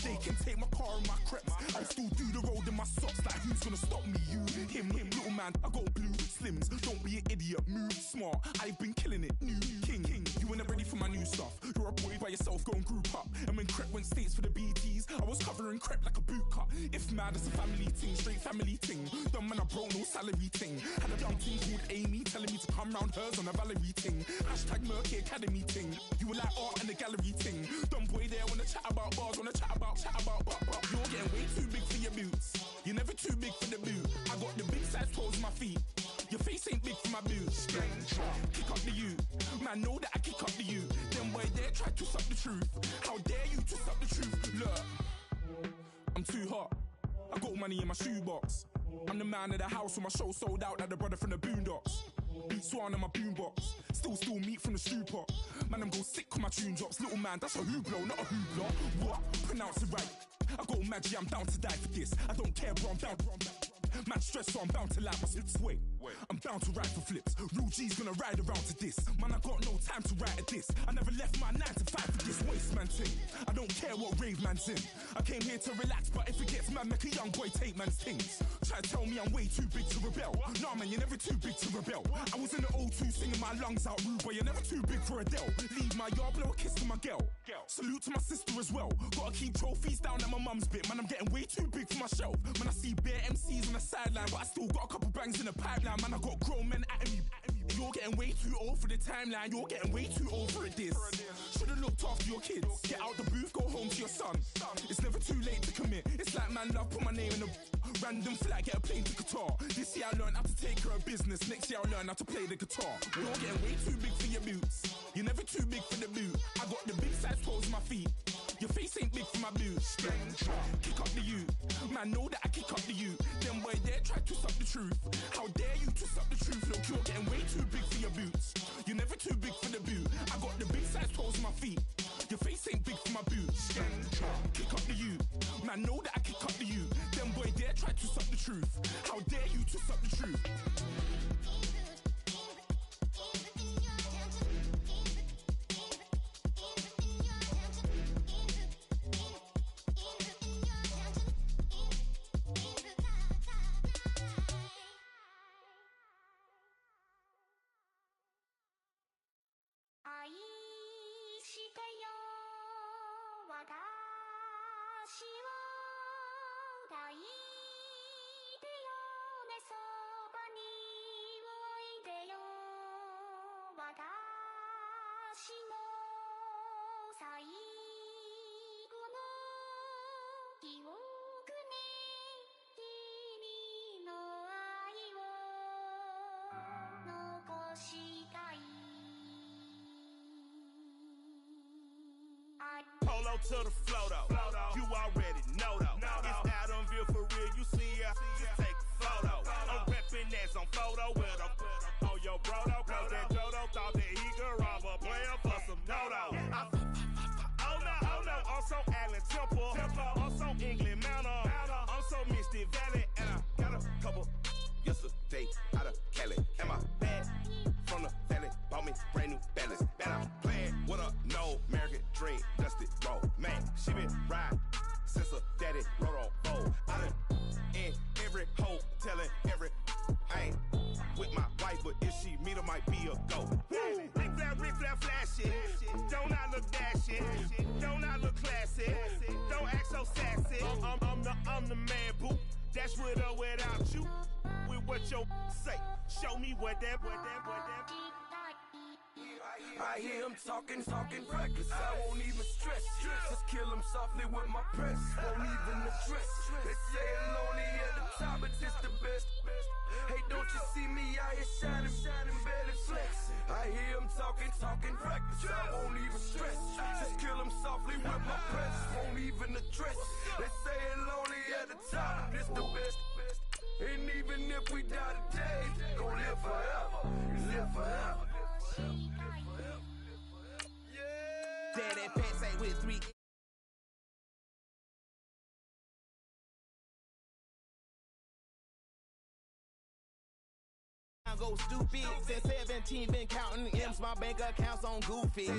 S11: They can take my car and my crepes. I'll still do the road in my socks. Like who's gonna stop me? You, him, little man. I got blue slims. Don't be an idiot. Move smart. I've been killing it. New king. You were never ready for my new stuff. You're a boy by yourself. Go and group up. And when Crep went states for the BTs, I was covering Crep like a boot cut. If mad, it's a family thing. Straight family thing. Dumb man, I broke no salary thing. Had a young thing called Amy telling me to come round hers on a Valerie thing. Hashtag Murky Academy thing. You were like art and the gallery thing. Dumb boy there wanna chat about bars, wanna chat about. You're getting way too big for your boots. You're never too big for the boot. I got the big size toes on my feet. Your face ain't big for my boots. Kick up the you. Man, know that I kick up the you. Them boy there try to suck the truth. How dare you to suck the truth? Look, I'm too hot. I got money in my shoebox. I'm the man of the house when my show sold out like the brother from the Boondocks. Swan on my boombox. Still meat from the stew pot. Man, I'm go sick when my tune drops. Little man, that's a hooplo, not a hoopla. What? Pronounce it right. I got magic, I'm down to die for this. I don't care, bro, I'm down. Man, stress, so I'm bound to lie my slips. Wait, I'm bound to ride for flips. Real G's gonna ride around to this. Man, I got no time to write at this. I never left my 9 to 5 for this waste man thing. I don't care what rave man's in. I came here to relax, but if it gets mad, make a young boy take man's things. Try to tell me I'm way too big to rebel. Nah, man, you're never too big to rebel. I was in the O2 singing my lungs out rude, but you're never too big for Adele. Leave my yard, blow a kiss to my girl. Salute to my sister as well. Gotta keep trophies down at my mum's bit. Man, I'm getting way too big for my shelf. Man, I see bare MCs on the sideline, but I still got a couple bangs in the pipeline. Man, I got grown men at me. You're getting way too old for the timeline. You're getting way too old for this. Should've looked after your kids. Get out the booth, go home to your son. It's never too late to commit. It's like man love, put my name in a random flat, get a plane to Qatar. This year I learned how to take care of business. Next year I'll learn how to play the guitar. You're getting way too big for your boots. You're never too big for the boot. I got the big size toes on my feet. Your face ain't big for my boots. Kick up the you. Man, know that I kick up the you. Them boy there try to twist up the truth. How dare you twist up the truth? Look, you're getting way too big for your boots. You're never too big for the boot. I got the big size toes on my feet. Your face ain't big for my boots. Kick up the you. Man, know that I kick up the you. Them boy there try to twist up the truth. How dare you twist up the truth?
S12: Polo to the flow though. You already know though. It's Adamville for real. You see ya, just take a photo. I'm reppin' that's on photo with a on your bro though. Cause that Jodo thought that he could rob a player for some no-no. Oh no, also Allen Temple. Also England Manor. Also Misty Valley. And I got a couple yesterday out of Cali. And my bag from the valley bought me brand new balance. And I'm playing with a no American dream, dusty road. Man, she been riding since her daddy rode on bold. I done in every hole, telling every I ain't with my wife, but if she meet her, might be a go. Rick flat flashy. Don't I look dashy? Don't I look classy? Don't act so sassy. I'm the man, boo. Dash with or without you. With what your say. Show me what that.
S7: I hear him talking reckless. I won't even stress. Just kill him softly with my press. Won't even address. They say it lonely at the top, but this the best. Hey, don't you see me out here shining, barely flexing. I hear him talking reckless. I won't even stress. Just kill him softly with my press. Won't even address. They say it lonely at the top, but this the best. And even if we die today, gon' live forever. Live forever.
S12: Daddy pants ain't with 3. I go stupid. Since 17 been counting M's, my bank accounts on Goofy.